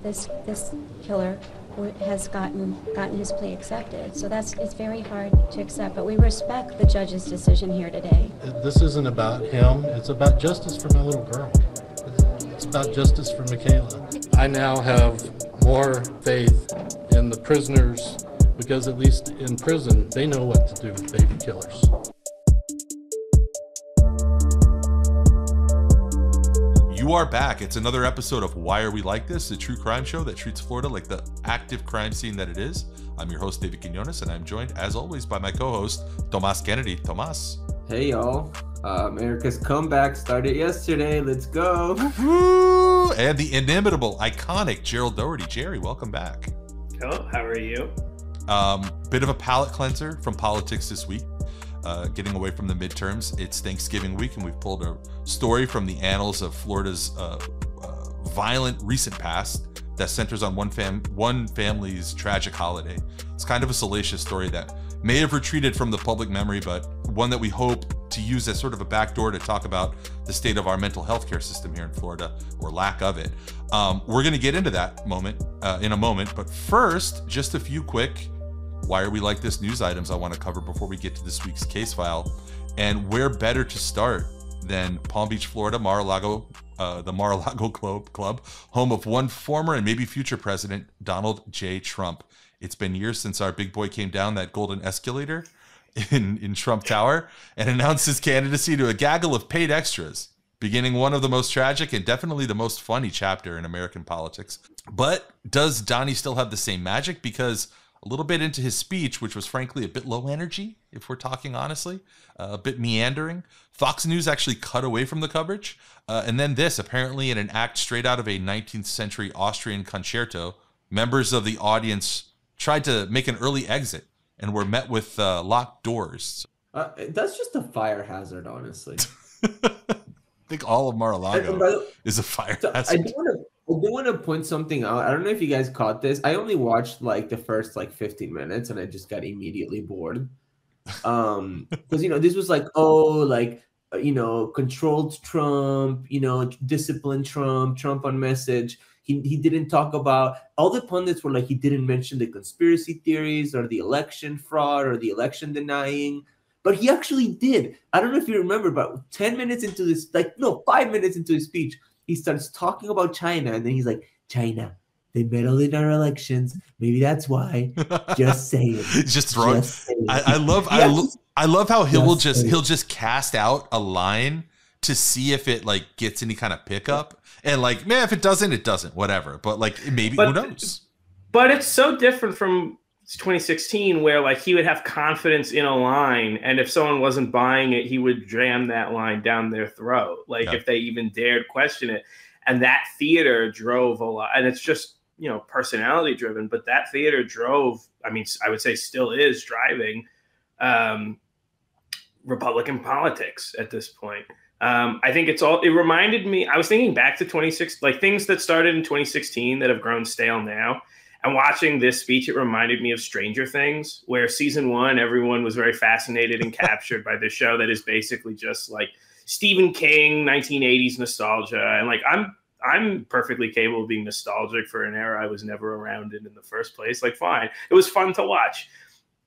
this killer has gotten his plea accepted. So it's very hard to accept, but we respect the judge's decision here today. This isn't about him. It's about justice for my little girl. It's about justice for Michaela. I now have more faith in the prisoners because at least in prison, they know what to do with baby killers. You are back. It's another episode of Why Are We Like This, a true crime show that treats Florida like the active crime scene that it is. I'm your host, David Quiñones, and I'm joined, as always, by my co-host, Tomas Kennedy. Tomas. Hey, y'all. America's comeback started yesterday. Let's go. Woo! And the inimitable, iconic Gerald Doherty. Jerry, welcome back. Hello, how are you? Bit of a palate cleanser from politics this week. Getting away from the midterms. It's Thanksgiving week, and we've pulled a story from the annals of Florida's violent recent past that centers on one family's tragic holiday. It's kind of a salacious story that may have retreated from the public memory, but one that we hope to use as sort of a backdoor to talk about the state of our mental health care system here in Florida, or lack of it. We're going to get into that moment in a moment, but first, just a few quick Why Are We Like This news items I want to cover before we get to this week's case file. And where better to start than Palm Beach, Florida, Mar-a-Lago, the Mar-a-Lago Club, home of one former and maybe future president, Donald J. Trump. It's been years since our big boy came down that golden escalator in Trump Tower and announced his candidacy to a gaggle of paid extras, beginning one of the most tragic and definitely the most funny chapter in American politics. But does Donnie still have the same magic? Because a little bit into his speech, which was frankly a bit low energy, if we're talking honestly, a bit meandering, Fox News actually cut away from the coverage. And then this, apparently in an act straight out of a 19th century Austrian concerto, members of the audience tried to make an early exit and were met with locked doors. That's just a fire hazard, honestly. I think all of Mar-a-Lago is a fire hazard. I do want to point something out. I don't know if you guys caught this. I only watched like the first 15 minutes and I just got immediately bored. Because, this was controlled Trump, disciplined Trump on message. He didn't talk about, all the pundits were like, he didn't mention the conspiracy theories or the election fraud or the election denying. But he actually did. I don't know if you remember, but 10 minutes into this, 5 minutes into his speech, he starts talking about China, and then he's like, China, they meddle in our elections. Maybe that's why. Just saying. Just throwing. I love how he'll just cast out a line to see if it gets any kind of pickup. And man, if it doesn't, it doesn't. Whatever. But maybe who knows? But it's so different from 2016, where he would have confidence in a line, and if someone wasn't buying it, he would jam that line down their throat, if they even dared question it. And that theater drove a lot, and it's just personality driven, but that theater drove, I would say still is driving Republican politics at this point. I think it reminded me, I was thinking back to 2016, things that started in 2016 that have grown stale now. And watching this speech, it reminded me of Stranger Things, where season 1, everyone was very fascinated and captured by this show that is basically just Stephen King, 1980s nostalgia. And I'm perfectly capable of being nostalgic for an era I was never around in the first place. Fine. It was fun to watch.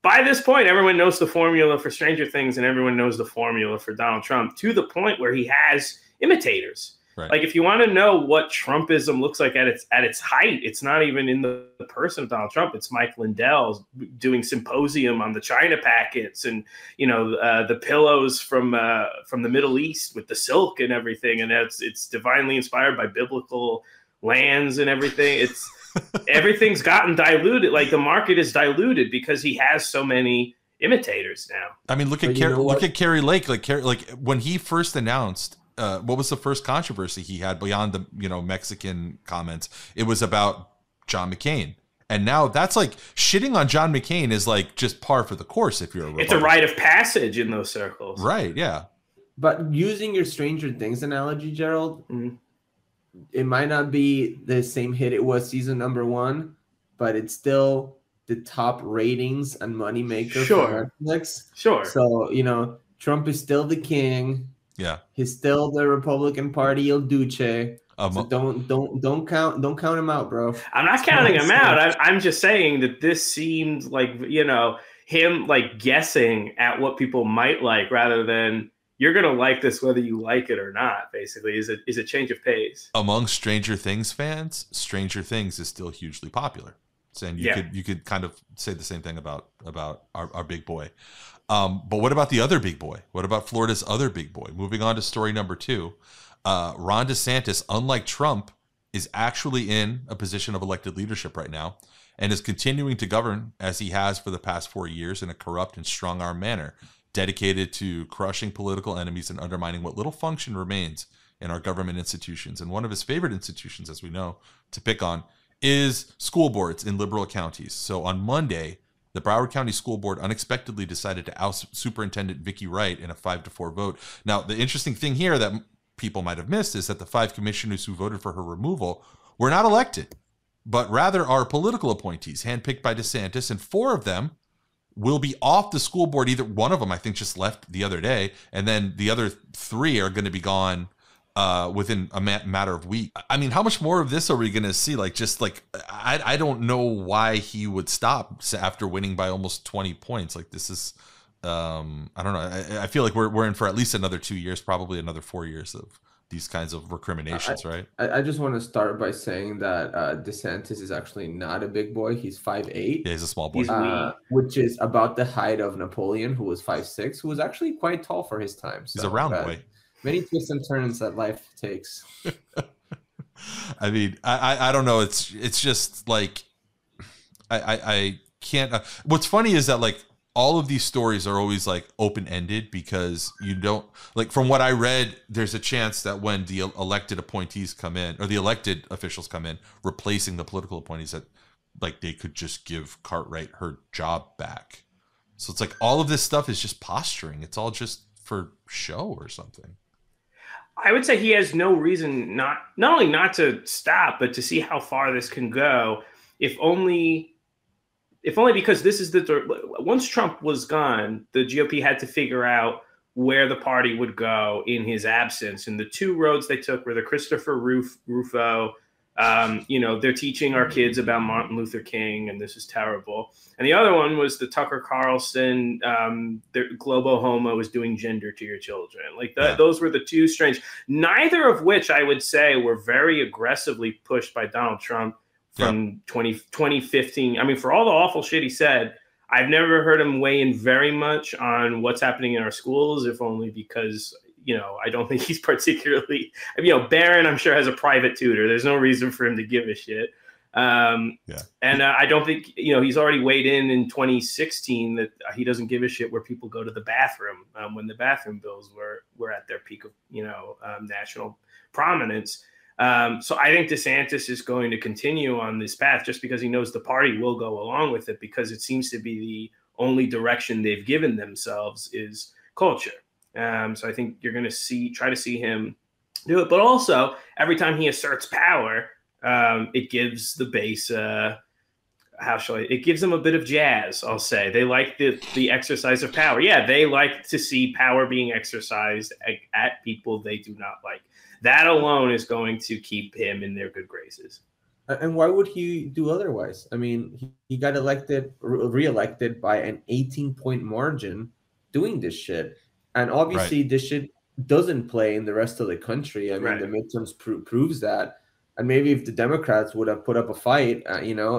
By this point, everyone knows the formula for Stranger Things and everyone knows the formula for Donald Trump, to the point where he has imitators. Right. If you want to know what Trumpism looks like at its height, it's not even in the person of Donald Trump. It's Mike Lindell doing symposium on the China packets and the pillows from the Middle East with the silk and everything, and it's divinely inspired by biblical lands and everything. It's everything's gotten diluted. The market is diluted because he has so many imitators now. Look at Carrie Lake. When he first announced. What was the first controversy he had beyond the Mexican comments? It was about John McCain, and now that's shitting on John McCain is just par for the course if you're a Republican. It's a rite of passage in those circles, right? Yeah. But using your Stranger Things analogy, Gerald, it might not be the same hit it was season number 1, but it's still the top ratings and moneymaker for Netflix. Sure. So Trump is still the king. Yeah. He's still the Republican Party Il Duce. So don't count him out, bro. I'm not counting him out. I'm just saying that this seemed like, you know, him like guessing at what people might like rather than you're going to like this whether you like it or not, basically, is a change of pace. Among Stranger Things fans, Stranger Things is still hugely popular. And you could kind of say the same thing about our big boy. But what about the other big boy? What about Florida's other big boy? Moving on to story number 2. Ron DeSantis, unlike Trump, is actually in a position of elected leadership right now and is continuing to govern as he has for the past 4 years in a corrupt and strong-arm manner, dedicated to crushing political enemies and undermining what little function remains in our government institutions. And one of his favorite institutions, as we know, to pick on is school boards in liberal counties. So on Monday, the Broward County School Board unexpectedly decided to oust Superintendent Vicki Wright in a 5-4 vote. Now, the interesting thing here that people might have missed is that the 5 commissioners who voted for her removal were not elected, but rather are political appointees handpicked by DeSantis, and 4 of them will be off the school board. Either one of them, I think, just left the other day, and then the other 3 are going to be gone within a matter of weeks. I mean, how much more of this are we going to see? Like, just like, I don't know why he would stop after winning by almost 20 points. Like, this is, I don't know. I feel like we're in for at least another 2 years, probably another 4 years of these kinds of recriminations, right? I just want to start by saying that DeSantis is actually not a big boy. He's 5'8". Yeah, he's a small boy. Which is about the height of Napoleon, who was 5'6", who was actually quite tall for his time. So, he's a round boy. Many twists and turns that life takes. I mean, I don't know. It's just like, I can't. What's funny is that like all of these stories are always like open-ended because you don't, like, from what I read, there's a chance that when the elected appointees come in, or the elected officials come in, replacing the political appointees, that like they could just give Cartwright her job back. So it's like all of this stuff is just posturing. It's all just for show or something. I would say he has no reason not only not to stop, but to see how far this can go. If only because this is once Trump was gone, the GOP had to figure out where the party would go in his absence. And the 2 roads they took were the Christopher Rufo, they're teaching our kids about Martin Luther King, and this is terrible. And the other one was the Tucker Carlson, the Globo Homo is doing gender to your children. Like those were the 2 strange, neither of which I would say were very aggressively pushed by Donald Trump from 2015. I mean, for all the awful shit he said, I've never heard him weigh in very much on what's happening in our schools, if only because, I don't think he's particularly, Barron, I'm sure, has a private tutor. There's no reason for him to give a shit. And I don't think, he's already weighed in 2016 that he doesn't give a shit where people go to the bathroom when the bathroom bills were at their peak of, national prominence. So I think DeSantis is going to continue on this path just because he knows the party will go along with it, because it seems to be the only direction they've given themselves is culture. So I think you're going to try to see him do it. But also, every time he asserts power, it gives the base, it gives them a bit of jazz, I'll say. They like the exercise of power. Yeah, they like to see power being exercised at people they do not like. That alone is going to keep him in their good graces. And why would he do otherwise? I mean, he got reelected by an 18-point margin doing this shit. And obviously, this shit doesn't play in the rest of the country. I mean, the midterms proves that. And maybe if the Democrats would have put up a fight,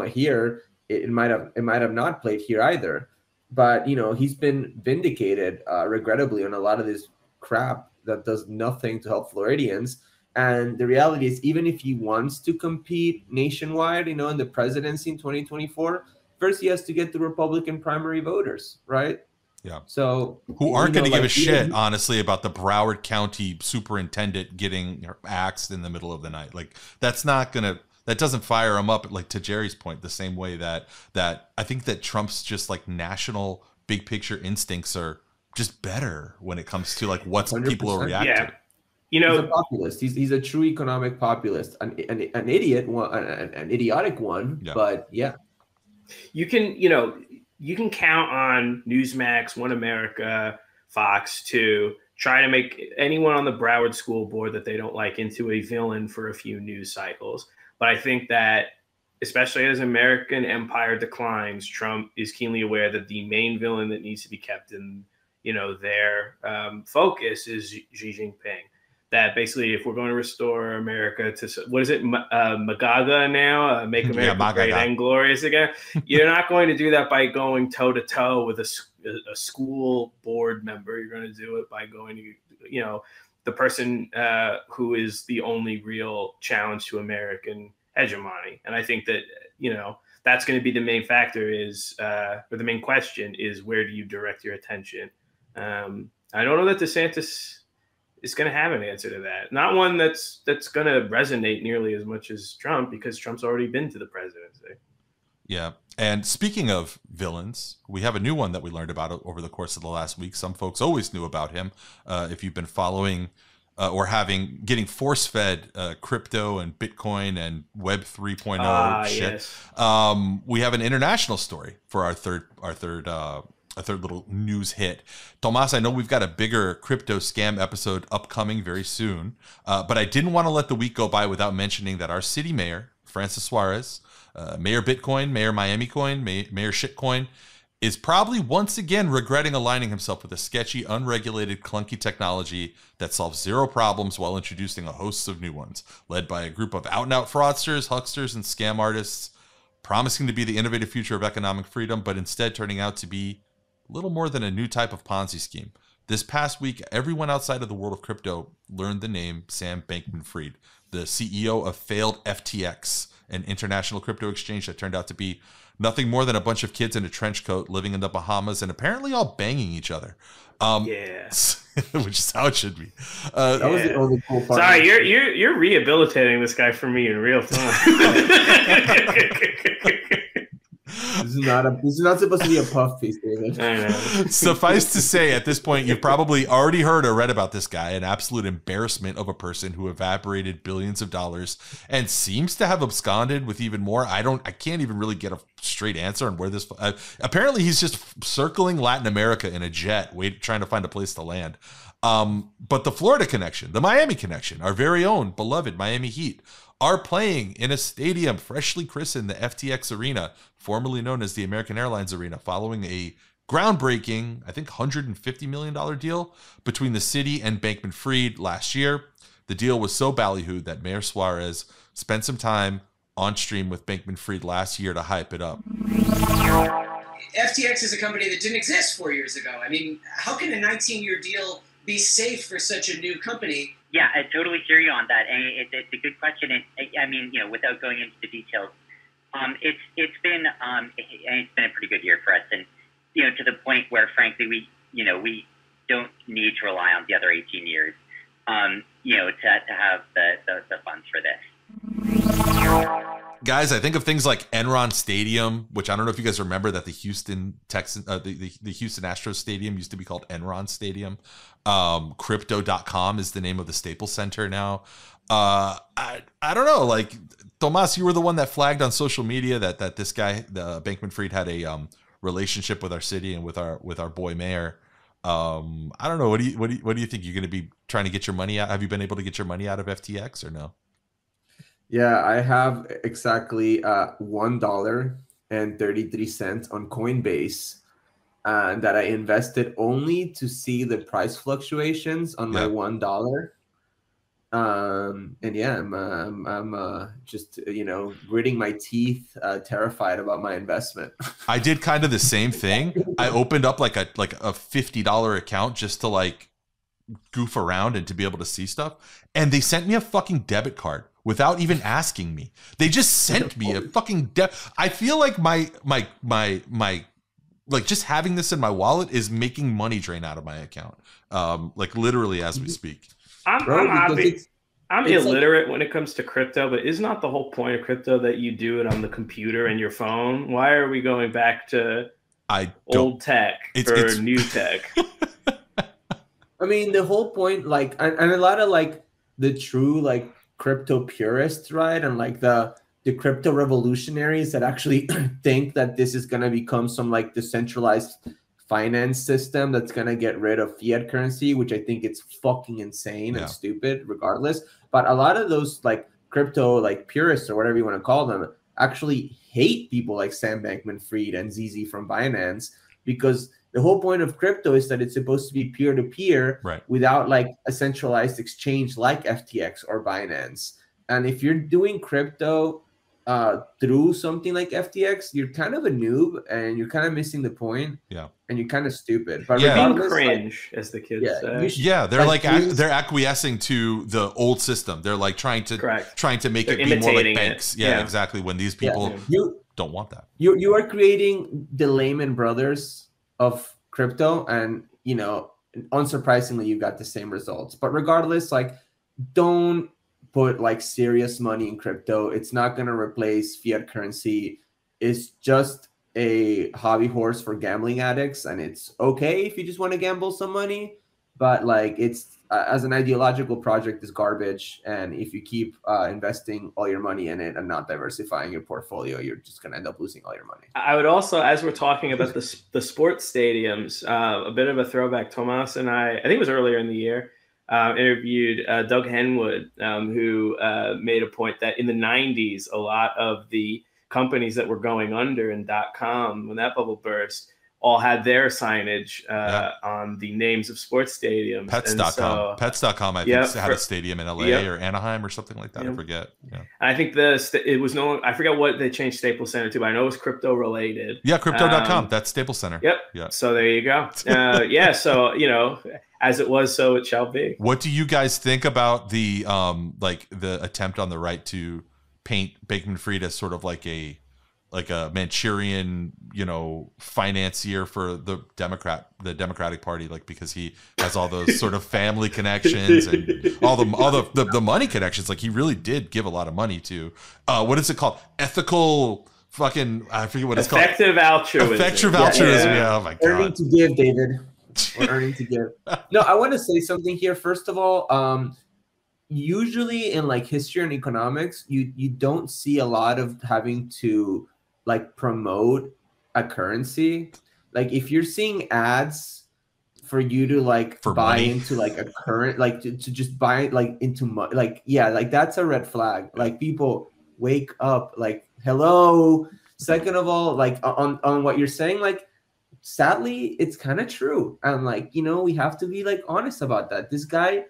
here, it might have not played here either. But, he's been vindicated, regrettably, on a lot of this crap that does nothing to help Floridians. And the reality is, even if he wants to compete nationwide, in the presidency in 2024, first he has to get the Republican primary voters, right? Yeah. So who aren't going to give a shit, honestly, about the Broward County superintendent getting axed in the middle of the night. Like, that doesn't fire them up, like, to Jerry's point, the same way that I think that Trump's just like national big picture instincts are just better when it comes to like what people will react to. He's a populist. He's a true economic populist, an idiot one, an idiotic one. Yeah. But you can count on Newsmax, One America, Fox to try to make anyone on the Broward School Board that they don't like into a villain for a few news cycles. But I think that, especially as American empire declines, Trump is keenly aware that the main villain that needs to be kept in, their focus is Xi Jinping. That basically, if we're going to restore America to, what is it, MAGA now, make America great and glorious again, you're not going to do that by going toe-to-toe with a school board member. You're going to do it by going to, the person who is the only real challenge to American hegemony. And I think that, that's going to be the main factor or the main question is, where do you direct your attention? I don't know that DeSantis is going to have an answer to that. Not one that's going to resonate nearly as much as Trump, because Trump's already been to the presidency. Yeah. And speaking of villains, we have a new one that we learned about over the course of the last week. Some folks always knew about him. If you've been following or getting force-fed crypto and Bitcoin and Web 3.0 shit. Yes. We have an international story for our third little news hit. Tomas, I know we've got a bigger crypto scam episode upcoming very soon, but I didn't want to let the week go by without mentioning that our city mayor, Francis Suarez, Mayor Bitcoin, Mayor Miami Coin, Mayor Shitcoin, is probably once again regretting aligning himself with a sketchy, unregulated, clunky technology that solves zero problems while introducing a host of new ones, led by a group of out-and-out fraudsters, hucksters, and scam artists, promising to be the innovative future of economic freedom, but instead turning out to be little more than a new type of Ponzi scheme. This past week, everyone outside of the world of crypto learned the name Sam Bankman-Fried, the CEO of failed FTX, an international crypto exchange that turned out to be nothing more than a bunch of kids in a trench coat living in the Bahamas and apparently all banging each other. Which is how it should be. That was the only cool part. Sorry, you're rehabilitating this guy for me in real time. This is not supposed to be a puff piece, David. I know. Suffice to say, at this point, you've probably already heard or read about this guy, an absolute embarrassment of a person who evaporated billions of dollars and seems to have absconded with even more. I can't even really get a straight answer on where this. Apparently, he's just circling Latin America in a jet, trying to find a place to land. But the Florida connection, the Miami connection, our very own beloved Miami Heat, are playing in a stadium freshly christened the FTX Arena, formerly known as the American Airlines Arena, following a groundbreaking, I think, $150 million deal between the city and Bankman-Fried last year. The deal was so ballyhooed that Mayor Suarez spent some time on stream with Bankman-Fried last year to hype it up. FTX is a company that didn't exist 4 years ago. I mean, how can a 19-year deal be safe for such a new company? Yeah, I totally hear you on that, and it's a good question. Without going into the details, it's been a pretty good year for us, and to the point where, frankly, we don't need to rely on the other 18 years, to have the funds for this. Guys, I think of things like Enron Stadium, which I don't know if you guys remember that the Houston Astros Stadium used to be called Enron Stadium. Crypto.com is the name of the Staples Center now. I don't know. Like, Tomas, you were the one that flagged on social media that this guy, the Bankman-Fried, had a relationship with our city and with our boy mayor. I don't know. What do you think? You're going to be trying to get your money out? Have you been able to get your money out of FTX or no? Yeah, I have exactly $1.33 on Coinbase that I invested only to see the price fluctuations on my $1. And yeah, I'm just gritting my teeth, terrified about my investment. I did kind of the same thing. I opened up like a $50 account just to like goof around and to be able to see stuff, and they sent me a fucking debit card without even asking me. They just sent me a fucking I feel like my like just having this in my wallet is making money drain out of my account. Like literally as we speak. I'm illiterate when it comes to crypto, but isn't not the whole point of crypto that you do it on the computer and your phone? Why are we going back to old tech for new tech? I mean, the whole point, like, and a lot of like the true like crypto purists, right? And like the crypto revolutionaries that actually think that this is going to become some like decentralized finance system that's going to get rid of fiat currency, which I think it's fucking insane Yeah. and stupid regardless. But a lot of those like crypto like purists or whatever you want to call them actually hate people like Sam Bankman-Fried and ZZ from Binance, because the whole point of crypto is that it's supposed to be peer-to-peer Right. without like a centralized exchange like FTX or Binance. And if you're doing crypto through something like FTX, you're kind of a noob and you're kind of missing the point. Yeah. And you're kind of stupid. But Yeah. Being regardless, cringe, as the kids say. you should- Yeah, they're like, please- they're acquiescing to the old system. They're like trying to make They're it be more like imitating banks. it. Yeah, Yeah. exactly. When these people you don't want that. you are creating the Lehman Brothers of crypto, and you know, unsurprisingly, you got the same results. But regardless, like, don't put like serious money in crypto. It's not going to replace fiat currency. It's just a hobby horse for gambling addicts, and it's okay if you just want to gamble some money, but like it's as an ideological project is garbage. And if you keep investing all your money in it and not diversifying your portfolio, you're just going to end up losing all your money. I would also, as we're talking about the sports stadiums, a bit of a throwback. Tomas and I think it was earlier in the year, interviewed Doug Henwood, who made a point that in the 90s, a lot of the companies that were going under in .com, when that bubble burst, all had their signage on the names of sports stadiums. Pets.com. So, Pets.com, I think, had a stadium in LA or Anaheim or something like that. I forget. Yeah. I think it was I forget what they changed Staples Center to, but I know it was crypto related. Yeah, crypto.com. That's Staples Center. Yep. Yeah. So there you go. Yeah. So, you know, as it was, so it shall be. What do you guys think about the the attempt on the right to paint Bankman-Fried as sort of like a Manchurian, you know, financier for the Democratic Party, like because he has all those sort of family connections and all the money connections. Like he really did give a lot of money to what is it called? Ethical fucking, I forget what it's called. Effective altruism. Effective altruism. Yeah. Oh my God. Earning to give, David. We're earning to give. No, I want to say something here. First of all, usually in like history and economics, you don't see a lot of having to like promote a currency. Like if you're seeing ads for you to like buy money into like a current, like to just buy like into like, yeah, like that's a red flag. Like people wake up, like, hello. Second of all, like on what you're saying, like sadly it's kind of true. And like, you know, we have to be like honest about that. This guy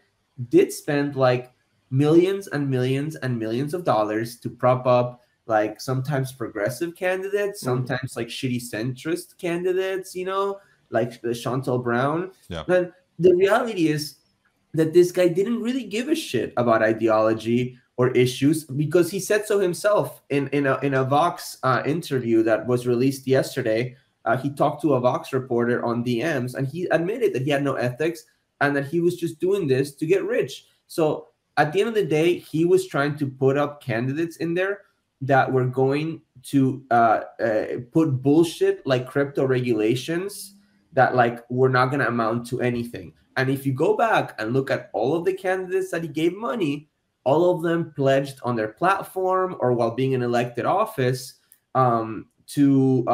did spend like millions and millions and millions of dollars to prop up like sometimes progressive candidates, sometimes like shitty centrist candidates, you know, like Chantal Brown. Yeah. And the reality is that this guy didn't really give a shit about ideology or issues, because he said so himself in a Vox interview that was released yesterday. He talked to a Vox reporter on DMs, and he admitted that he had no ethics and that he was just doing this to get rich. So at the end of the day, he was trying to put up candidates in there that were going to put bullshit like crypto regulations that like were not going to amount to anything. And if you go back and look at all of the candidates that he gave money, all of them pledged on their platform or while being in elected office to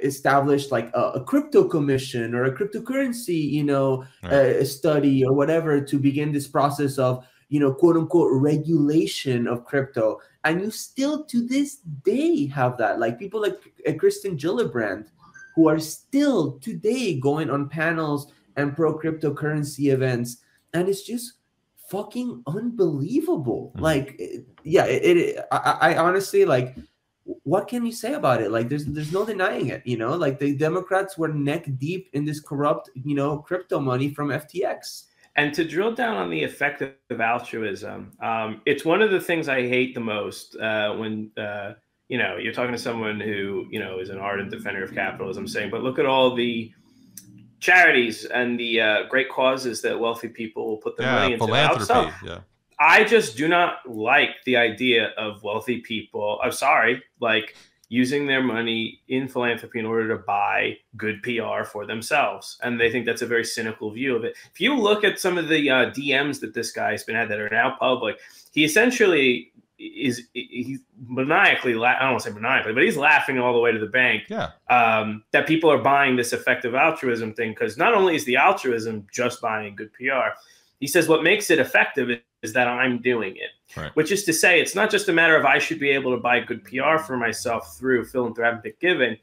establish like a crypto commission or a cryptocurrency, you know, study or whatever to begin this process of, you know, quote unquote regulation of crypto. And you still to this day have that. Like people like Kristen Gillibrand, who are still today going on panels and pro cryptocurrency events. And it's just fucking unbelievable. Like, yeah, I honestly, like, what can you say about it? Like, there's no denying it, you know, like the Democrats were neck deep in this corrupt, you know, crypto money from FTX. And to drill down on the effective altruism, it's one of the things I hate the most when, you know, you're talking to someone who, you know, is an ardent defender of capitalism saying, but look at all the charities and the great causes that wealthy people will put their money into. Philanthropy. I just do not like the idea of wealthy people. I'm sorry, like using their money in philanthropy in order to buy good PR for themselves. And they think that's a very cynical view of it. If you look at some of the DMs that this guy's been had that are now public, he essentially he's maniacally, I don't want to say maniacally, but he's laughing all the way to the bank. Yeah. That people are buying this effective altruism thing, because not only is the altruism just buying good PR, he says what makes it effective is that I'm doing it, right. Which is to say, it's not just a matter of I should be able to buy good PR for myself through philanthropic giving,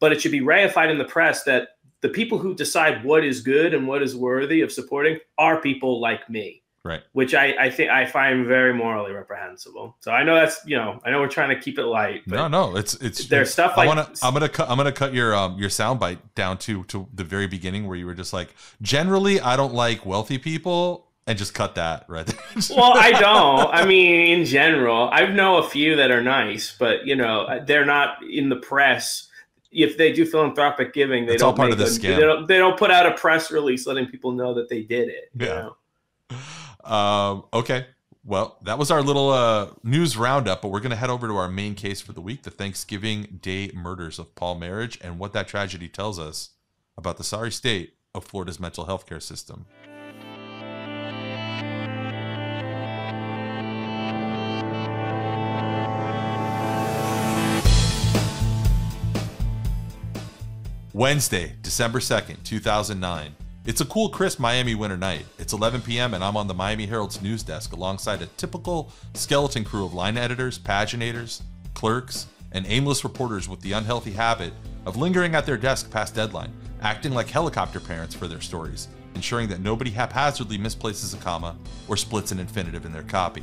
but it should be reified in the press that the people who decide what is good and what is worthy of supporting are people like me. Right. Which I think I find very morally reprehensible. So I know that's, I know we're trying to keep it light. But no, it's there's stuff like I'm gonna cut your soundbite down to the very beginning where you were just like, generally I don't like wealthy people, and just cut that right there. Well, I don't. I mean, in general, I know a few that are nice, but they're not in the press. If they do philanthropic giving, It's all part of the scam. They don't put out a press release letting people know that they did it. Yeah. Okay. Well, that was our little news roundup, but we're going to head over to our main case for the week, the Thanksgiving Day murders of Paul Merhige, and what that tragedy tells us about the sorry state of Florida's mental health care system. Wednesday, December 2nd, 2009. It's a cool, crisp Miami winter night. It's 11 p.m. and I'm on the Miami Herald's news desk alongside a typical skeleton crew of line editors, paginators, clerks, and aimless reporters with the unhealthy habit of lingering at their desk past deadline, acting like helicopter parents for their stories, ensuring that nobody haphazardly misplaces a comma or splits an infinitive in their copy.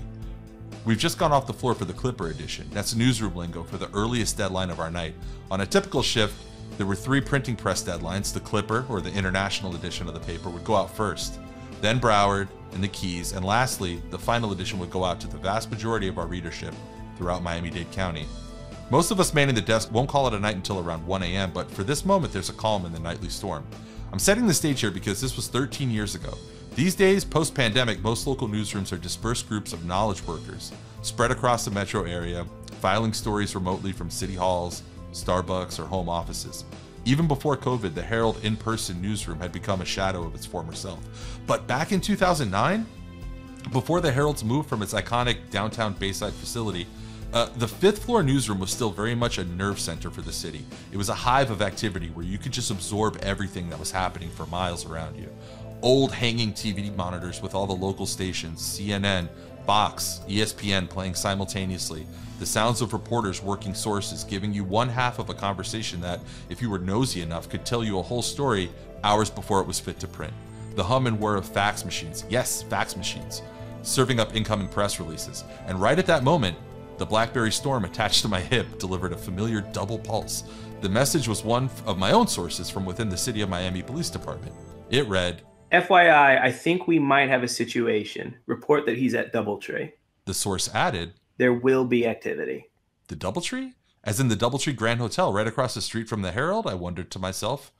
We've just gone off the floor for the Clipper edition. That's newsroom lingo for the earliest deadline of our night. On a typical shift, there were 3 printing press deadlines. The Clipper, or the international edition of the paper, would go out first, then Broward and the Keys, and lastly, the final edition would go out to the vast majority of our readership throughout Miami-Dade County. Most of us manning the desk won't call it a night until around 1 a.m., but for this moment, there's a calm in the nightly storm. I'm setting the stage here because this was 13 years ago. These days, post-pandemic, most local newsrooms are dispersed groups of knowledge workers, spread across the metro area, filing stories remotely from city halls, Starbucks, or home offices. Even before COVID, the Herald in-person newsroom had become a shadow of its former self. But back in 2009, before the Herald's move from its iconic downtown Bayside facility, the 5th floor newsroom was still very much a nerve center for the city. It was a hive of activity where you could just absorb everything that was happening for miles around you. Old hanging TV monitors with all the local stations, CNN, Fox, ESPN playing simultaneously, the sounds of reporters working sources, giving you one half of a conversation that, if you were nosy enough, could tell you a whole story hours before it was fit to print. The hum and whir of fax machines, yes, fax machines, serving up incoming press releases. And right at that moment, the BlackBerry Storm attached to my hip delivered a familiar double pulse. The message was one of my own sources from within the City of Miami Police Department. It read, FYI, I think we might have a situation. Report that he's at Doubletree. The source added, there will be activity. The Doubletree? As in the Doubletree Grand Hotel right across the street from the Herald, I wondered to myself.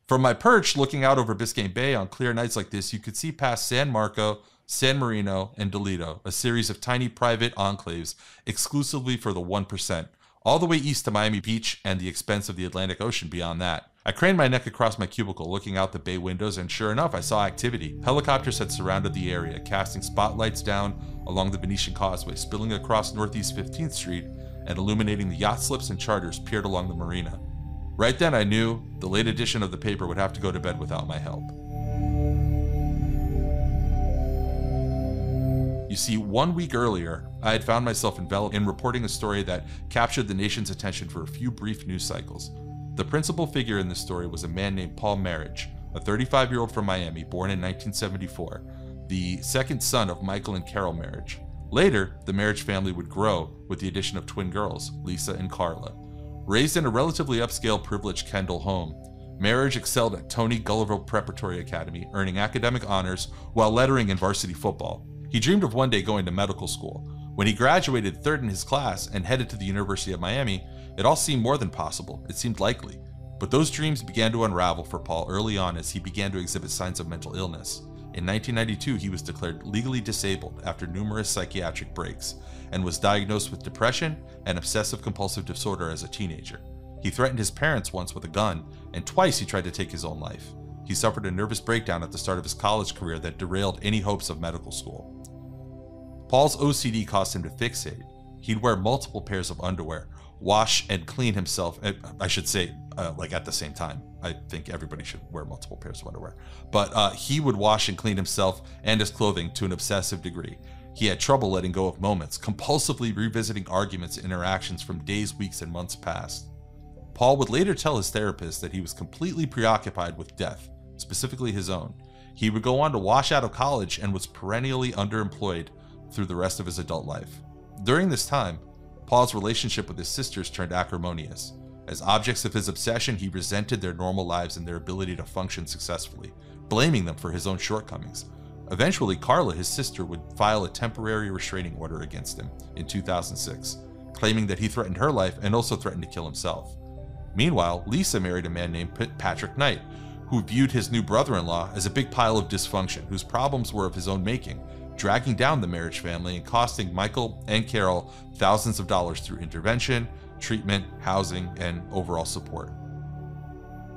From my perch, looking out over Biscayne Bay on clear nights like this, you could see past San Marco, San Marino, and Delito, a series of tiny private enclaves exclusively for the 1%, all the way east to Miami Beach and the expense of the Atlantic Ocean beyond that. I craned my neck across my cubicle, looking out the bay windows, and sure enough, I saw activity. Helicopters had surrounded the area, casting spotlights down along the Venetian Causeway, spilling across Northeast 15th Street, and illuminating the yacht slips and charters peered along the marina. Right then, I knew the late edition of the paper would have to go to bed without my help. You see, 1 week earlier, I had found myself enveloped in reporting a story that captured the nation's attention for a few brief news cycles. The principal figure in this story was a man named Paul Merhige, a 35-year-old from Miami, born in 1974, the second son of Michael and Carol Merhige. Later, the Merhige family would grow with the addition of twin girls, Lisa and Carla. Raised in a relatively upscale, privileged Kendall home, Merhige excelled at Tony Gulliver Preparatory Academy, earning academic honors while lettering in varsity football. He dreamed of one day going to medical school. When he graduated 3rd in his class and headed to the University of Miami, it all seemed more than possible. It seemed likely. But those dreams began to unravel for Paul early on as he began to exhibit signs of mental illness. In 1992, he was declared legally disabled after numerous psychiatric breaks and was diagnosed with depression and obsessive-compulsive disorder as a teenager. He threatened his parents once with a gun, and twice he tried to take his own life. He suffered a nervous breakdown at the start of his college career that derailed any hopes of medical school. Paul's OCD caused him to fixate, He'd wear multiple pairs of underwear, wash and clean himself. I should say, like at the same time. I think everybody should wear multiple pairs of underwear. But he would wash and clean himself and his clothing to an obsessive degree. He had trouble letting go of moments, compulsively revisiting arguments and interactions from days, weeks, and months past. Paul would later tell his therapist that he was completely preoccupied with death, specifically his own. He would go on to wash out of college and was perennially underemployed through the rest of his adult life. During this time, Paul's relationship with his sisters turned acrimonious. As objects of his obsession, he resented their normal lives and their ability to function successfully, blaming them for his own shortcomings. Eventually, Carla, his sister, would file a temporary restraining order against him in 2006, claiming that he threatened her life and also threatened to kill himself. Meanwhile, Lisa married a man named Patrick Knight, who viewed his new brother-in-law as a big pile of dysfunction, whose problems were of his own making, dragging down the marriage family and costing Michael and Carol thousands of dollars through intervention, treatment, housing, and overall support.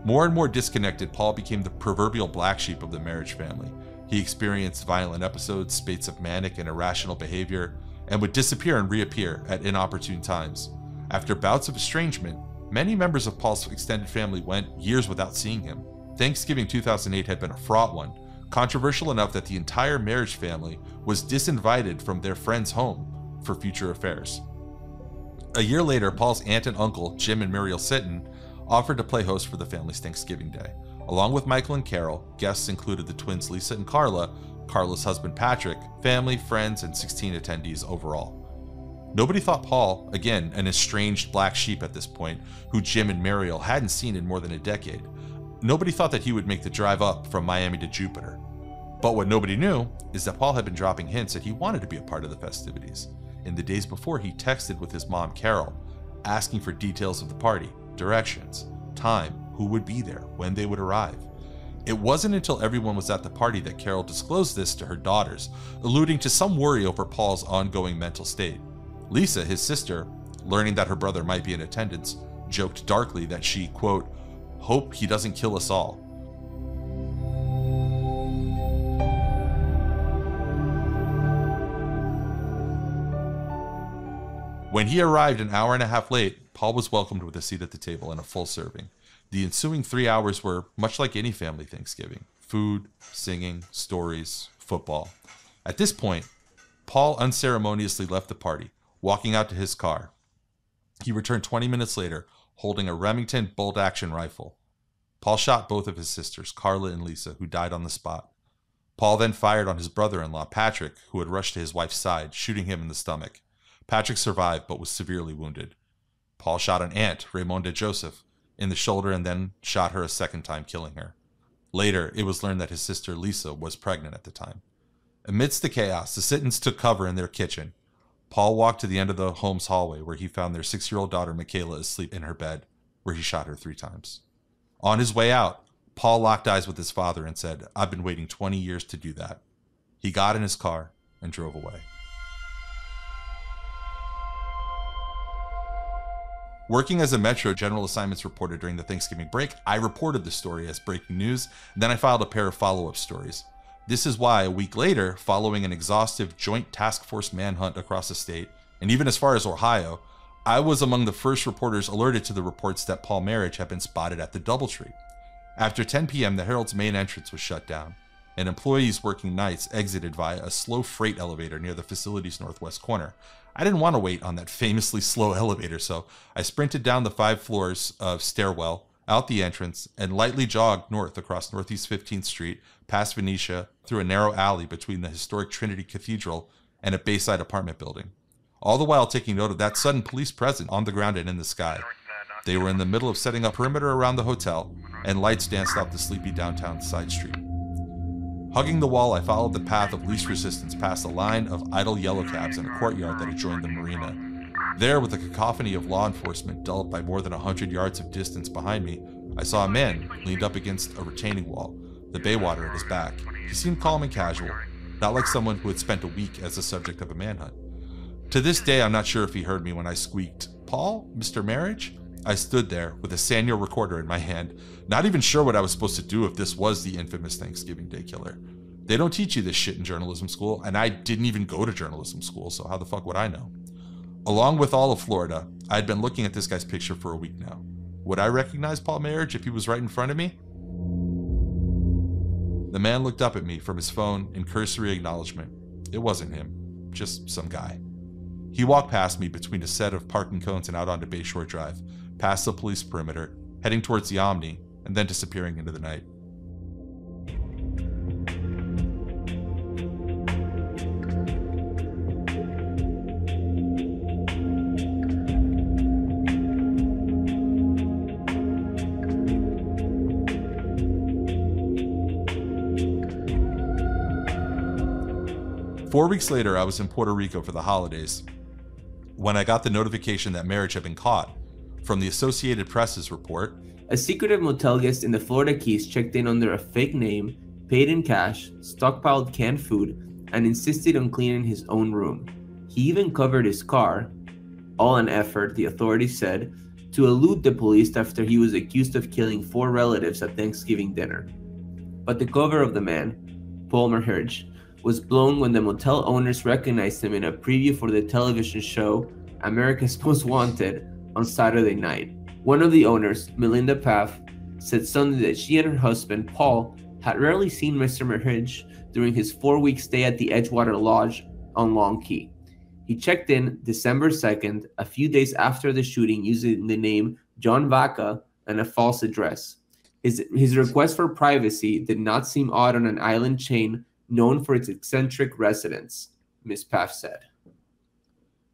More and more disconnected, Paul became the proverbial black sheep of the marriage family. He experienced violent episodes, spates of manic and irrational behavior, and would disappear and reappear at inopportune times. After bouts of estrangement, many members of Paul's extended family went years without seeing him. Thanksgiving 2008 had been a fraught one, controversial enough that the entire marriage family was disinvited from their friend's home for future affairs. A year later, Paul's aunt and uncle, Jim and Muriel Sitton, offered to play host for the family's Thanksgiving Day. Along with Michael and Carol, guests included the twins Lisa and Carla, Carla's husband Patrick, family, friends, and 16 attendees overall. Nobody thought Paul, again an estranged black sheep at this point, who Jim and Muriel hadn't seen in more than a decade, nobody thought that he would make the drive up from Miami to Jupiter. But what nobody knew is that Paul had been dropping hints that he wanted to be a part of the festivities. In the days before, he texted with his mom, Carol, asking for details of the party, directions, time, who would be there, when they would arrive. It wasn't until everyone was at the party that Carol disclosed this to her daughters, alluding to some worry over Paul's ongoing mental state. Lisa, his sister, learning that her brother might be in attendance, joked darkly that she, quote, "hope he doesn't kill us all." When he arrived an hour and a half late, Paul was welcomed with a seat at the table and a full serving. The ensuing 3 hours were much like any family Thanksgiving: food, singing, stories, football. At this point, Paul unceremoniously left the party, walking out to his car. He returned 20 minutes later, holding a Remington bolt-action rifle. Paul shot both of his sisters, Carla and Lisa, who died on the spot. Paul then fired on his brother-in-law, Patrick, who had rushed to his wife's side, shooting him in the stomach. Patrick survived, but was severely wounded. Paul shot an aunt, Raymonda Joseph, in the shoulder and then shot her a second time, killing her. Later, it was learned that his sister Lisa was pregnant at the time. Amidst the chaos, the Sittons took cover in their kitchen. Paul walked to the end of the home's hallway, where he found their 6-year-old daughter Michaela asleep in her bed, where he shot her 3 times. On his way out, Paul locked eyes with his father and said, "I've been waiting 20 years to do that." He got in his car and drove away. Working as a Metro General Assignments reporter during the Thanksgiving break, I reported the story as breaking news, and then I filed a pair of follow-up stories. This is why, a week later, following an exhaustive joint task force manhunt across the state, and even as far as Ohio, I was among the first reporters alerted to the reports that Paul Merhige had been spotted at the DoubleTree. After 10 p.m., the Herald's main entrance was shut down, and employees working nights exited via a slow freight elevator near the facility's northwest corner. I didn't want to wait on that famously slow elevator, so I sprinted down the 5 floors of stairwell, out the entrance, and lightly jogged north across Northeast 15th Street, past Venetia, through a narrow alley between the historic Trinity Cathedral and a Bayside apartment building, all the while taking note of that sudden police presence on the ground and in the sky. They were in the middle of setting up perimeter around the hotel, and lights danced off the sleepy downtown side street. Hugging the wall, I followed the path of least resistance past a line of idle yellow cabs in a courtyard that adjoined the marina. There, with a cacophony of law enforcement dulled by more than 100 yards of distance behind me, I saw a man leaned up against a retaining wall, the baywater at his back. He seemed calm and casual, not like someone who had spent a week as the subject of a manhunt. To this day, I'm not sure if he heard me when I squeaked, "Paul? Mr. Merhige?" I stood there with a Sanyo recorder in my hand, not even sure what I was supposed to do if this was the infamous Thanksgiving Day killer. They don't teach you this shit in journalism school, and I didn't even go to journalism school, so how the fuck would I know? Along with all of Florida, I had been looking at this guy's picture for a week now. Would I recognize Paul Merhige if he was right in front of me? The man looked up at me from his phone in cursory acknowledgement. It wasn't him, just some guy. He walked past me between a set of parking cones and out onto Bayshore Drive, past the police perimeter, heading towards the Omni, and then disappearing into the night. 4 weeks later, I was in Puerto Rico for the holidays when I got the notification that Merhige had been caught from the Associated Press's report. A secretive motel guest in the Florida Keys checked in under a fake name, paid in cash, stockpiled canned food, and insisted on cleaning his own room. He even covered his car, all an effort, the authorities said, to elude the police after he was accused of killing 4 relatives at Thanksgiving dinner. But the cover of the man, Paul Merhige, was blown when the motel owners recognized him in a preview for the television show America's Most Wanted on Saturday night. One of the owners, Melinda Paff, said Sunday that she and her husband, Paul, had rarely seen Mr. Merhige during his 4-week stay at the Edgewater Lodge on Long Key. He checked in December 2nd, a few days after the shooting, using the name John Vaca and a false address. His request for privacy did not seem odd on an island chain known for its eccentric residents, Ms. Paff said.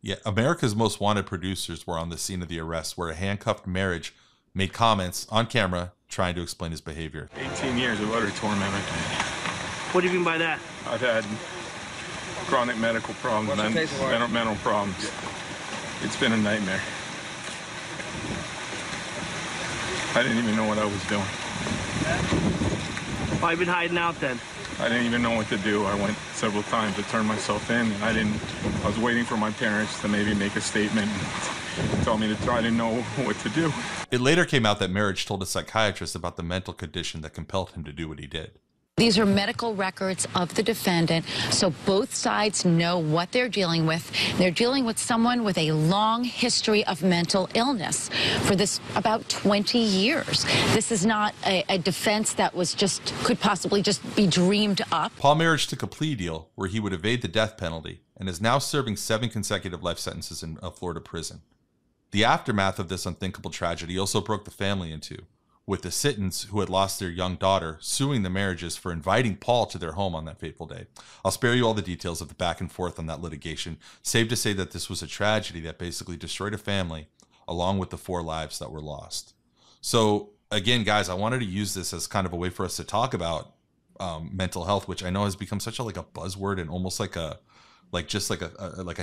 Yeah, America's Most Wanted producers were on the scene of the arrest where a handcuffed Merhige made comments on camera trying to explain his behavior. 18 years of utter torment. What do you mean by that? I've had chronic medical problems, mental problems. It's been a nightmare. I didn't even know what I was doing. Why have you been hiding out then? I didn't even know what to do. I went several times to turn myself in, and I was waiting for my parents to maybe make a statement and tell me to try to know what to do. It later came out that Merhige told a psychiatrist about the mental condition that compelled him to do what he did. These are medical records of the defendant, so both sides know what they're dealing with. They're dealing with someone with a long history of mental illness for this about 20 years. This is not a defense that was could possibly just be dreamed up. Paul Merhige took a plea deal where he would evade the death penalty and is now serving 7 consecutive life sentences in a Florida prison. The aftermath of this unthinkable tragedy also broke the family in two, with the Sittons, who had lost their young daughter, suing the Merhiges for inviting Paul to their home on that fateful day. I'll spare you all the details of the back and forth on that litigation, save to say that this was a tragedy that basically destroyed a family, along with the 4 lives that were lost. So again, guys, I wanted to use this as kind of a way for us to talk about mental health, which I know has become such a buzzword and almost like a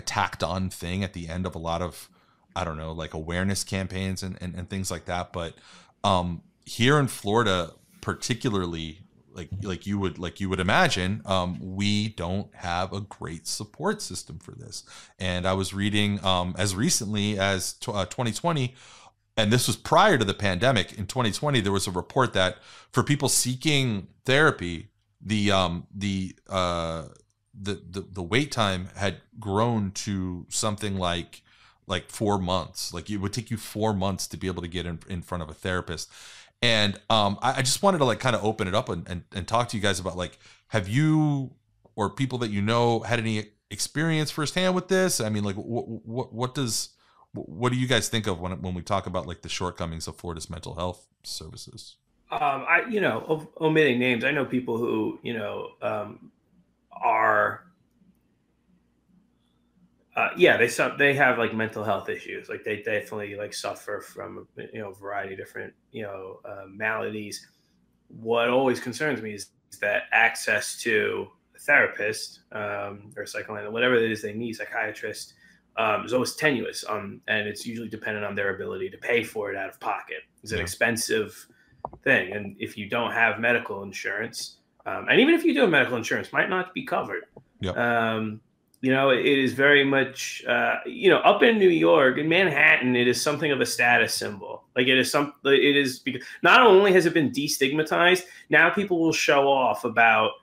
tacked on thing at the end of a lot of, I don't know, like awareness campaigns and things like that. But here in Florida, particularly, like you would imagine, we don't have a great support system for this. And I was reading as recently as 2020, and this was prior to the pandemic. In 2020, there was a report that for people seeking therapy, the wait time had grown to something like 4 months. Like it would take you 4 months to be able to get in front of a therapist. And I just wanted to kind of open it up and talk to you guys about have you or people that you know had any experience firsthand with this? I mean, what do you guys think of when we talk about the shortcomings of Florida's mental health services? Omitting names, I know people who are. They have mental health issues. They definitely suffer from a variety of different maladies. What always concerns me is that access to a therapist or a psychoanalyst, whatever it is they need, psychiatrist, is always tenuous. And it's usually dependent on their ability to pay for it out of pocket. It's an expensive thing, and if you don't have medical insurance, and even if you do have medical insurance, might not be covered. Yep. It is very much, up in New York, in Manhattan, it is something of a status symbol. It is because not only has it been destigmatized, now people will show off about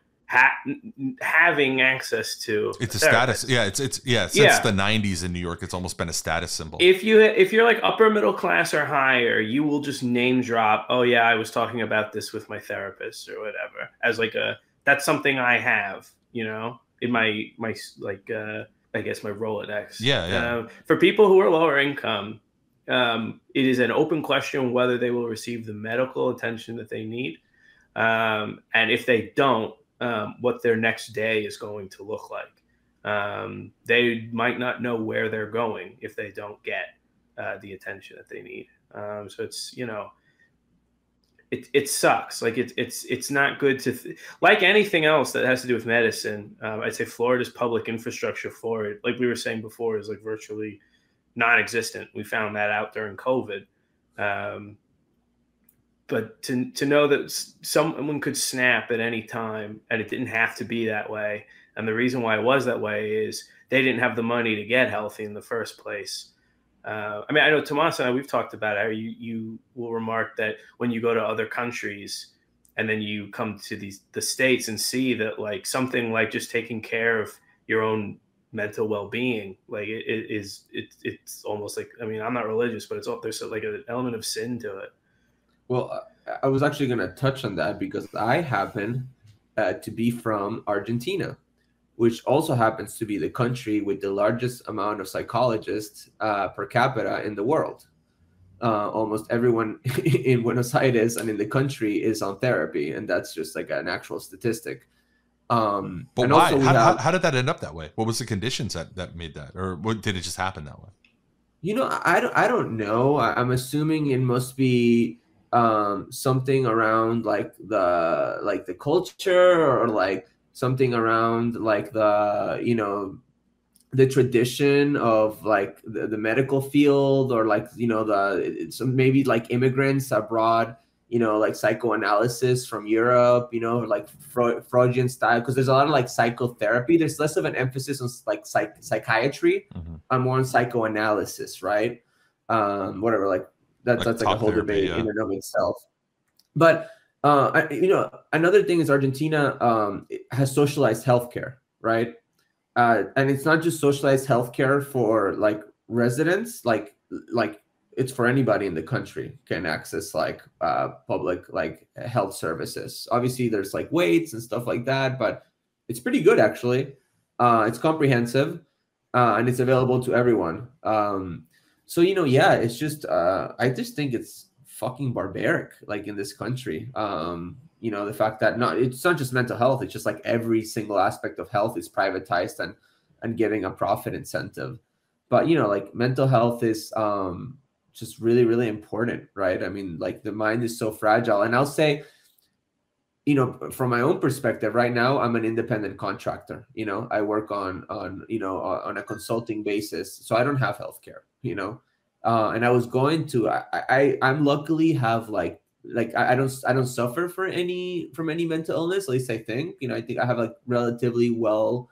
having access to it's a status. Yeah, since the 90s in New York, it's almost been a status symbol. If you're like upper middle class or higher, you will just name drop, oh yeah, I was talking about this with my therapist or whatever, as like that's something I have, you know, in my like I guess my Rolodex. For people who are lower income, it is an open question whether they will receive the medical attention that they need, and if they don't, what their next day is going to look like. They might not know where they're going if they don't get the attention that they need. So it's, you know, it sucks. Like it's not good to like anything else that has to do with medicine. I'd say Florida's public infrastructure for it, like we were saying before, is like virtually non-existent. We found that out during COVID. But to know that someone could snap at any time and it didn't have to be that way. And the reason why it was that way is they didn't have the money to get healthy in the first place. I mean, I know Tomas and I, we've talked about how you will remark that when you go to other countries and then you come to the States and see that like something like just taking care of your own mental well-being, like it's almost like, I mean, I'm not religious, but there's like an element of sin to it. Well, I was actually going to touch on that because I happen to be from Argentina, which also happens to be the country with the largest amount of psychologists per capita in the world. Almost everyone in Buenos Aires and in the country is on therapy, and that's just like an actual statistic. But why? How did that end up that way? What was the conditions that made that, or did it just happen that way? You know, I don't know. I'm assuming it must be something around like the culture, or like something around like the, you know, the tradition of like the medical field, or like, you know, maybe like immigrants abroad, you know, like psychoanalysis from Europe, you know, like Freudian style, because there's a lot of like psychotherapy. There's less of an emphasis on like psychiatry, and more on psychoanalysis, right? Whatever, like that's like a whole debate in and of itself. But you know, another thing is Argentina has socialized healthcare, right? And it's not just socialized healthcare for like residents, like it's for anybody in the country can access like public like health services. Obviously, there's like waits and stuff like that, but it's pretty good actually. It's comprehensive, and it's available to everyone. So, you know, yeah, it's just I just think it's fucking barbaric, like in this country. You know, the fact that it's not just mental health, it's just like every single aspect of health is privatized and giving a profit incentive. But, you know, like mental health is just really, really important, right? I mean, like the mind is so fragile. And I'll say, you know, from my own perspective, right now, I'm an independent contractor. You know, I work on you know, on a consulting basis. So I don't have healthcare, you know, and I was going to, I'm luckily have like I don't suffer from any mental illness. At least I think, you know, I think I have like relatively well,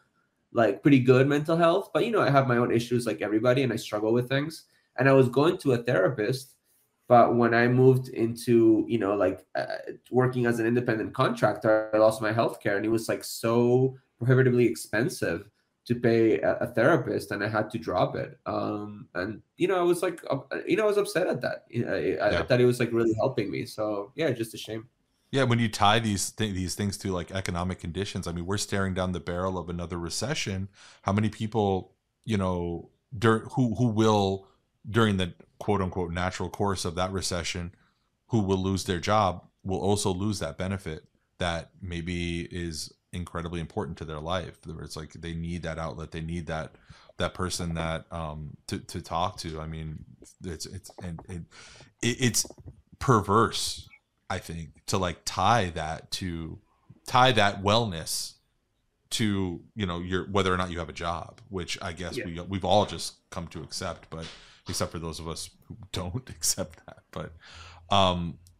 like pretty good mental health, but, you know, I have my own issues like everybody, and I struggle with things. And I was going to a therapist, but when I moved into, you know, like working as an independent contractor, I lost my healthcare, and it was like so prohibitively expensive to pay a therapist, and I had to drop it. And, you know, I was like, you know, I was upset at that. I thought it was like really helping me. So yeah, just a shame. Yeah, when you tie these things to like economic conditions, I mean, we're staring down the barrel of another recession. How many people, you know, who will, during the quote unquote natural course of that recession, who will lose their job, will also lose that benefit that maybe is incredibly important to their life. It's like they need that outlet, they need that person that to talk to. I mean, it's perverse, I think, to like tie that wellness to, you know, your whether or not you have a job, which I guess we've all just come to accept, but except for those of us who don't accept that. But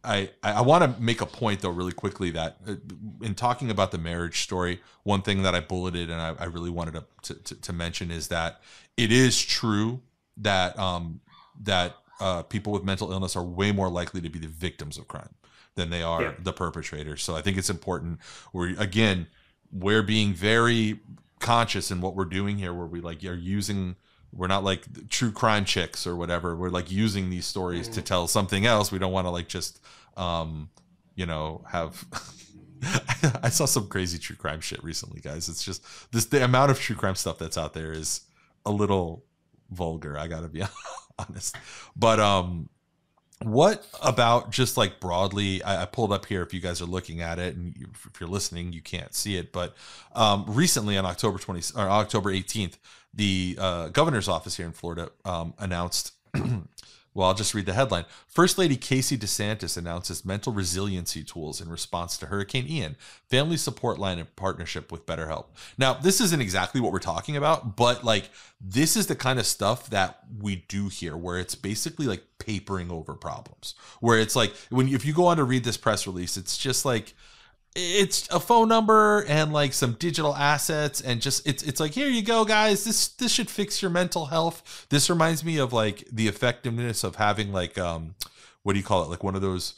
I want to make a point though really quickly that in talking about the marriage story, one thing that I bulleted and I really wanted to mention is that it is true that people with mental illness are way more likely to be the victims of crime than they are the perpetrators. So I think it's important. Where again, we're being very conscious in what we're doing here, where we like are using, we're not like true crime chicks or whatever. We're like using these stories to tell something else. We don't want to like just, you know, have. I saw some crazy true crime shit recently, guys. It's just the amount of true crime stuff that's out there is a little vulgar. I gotta be honest. But what about just like broadly? I pulled up here if you guys are looking at it, and if you're listening, you can't see it. But recently on October 18th, the governor's office here in Florida announced. Well, I'll just read the headline. First Lady Casey DeSantis announces mental resiliency tools in response to Hurricane Ian, family support line in partnership with BetterHelp. Now, this isn't exactly what we're talking about, but like this is the kind of stuff that we do here, where it's basically like papering over problems, where it's like if you go on to read this press release, it's just like, it's a phone number and like some digital assets, and just it's like, here you go, guys, this should fix your mental health. This reminds me of like the effectiveness of having like what do you call it, like one of those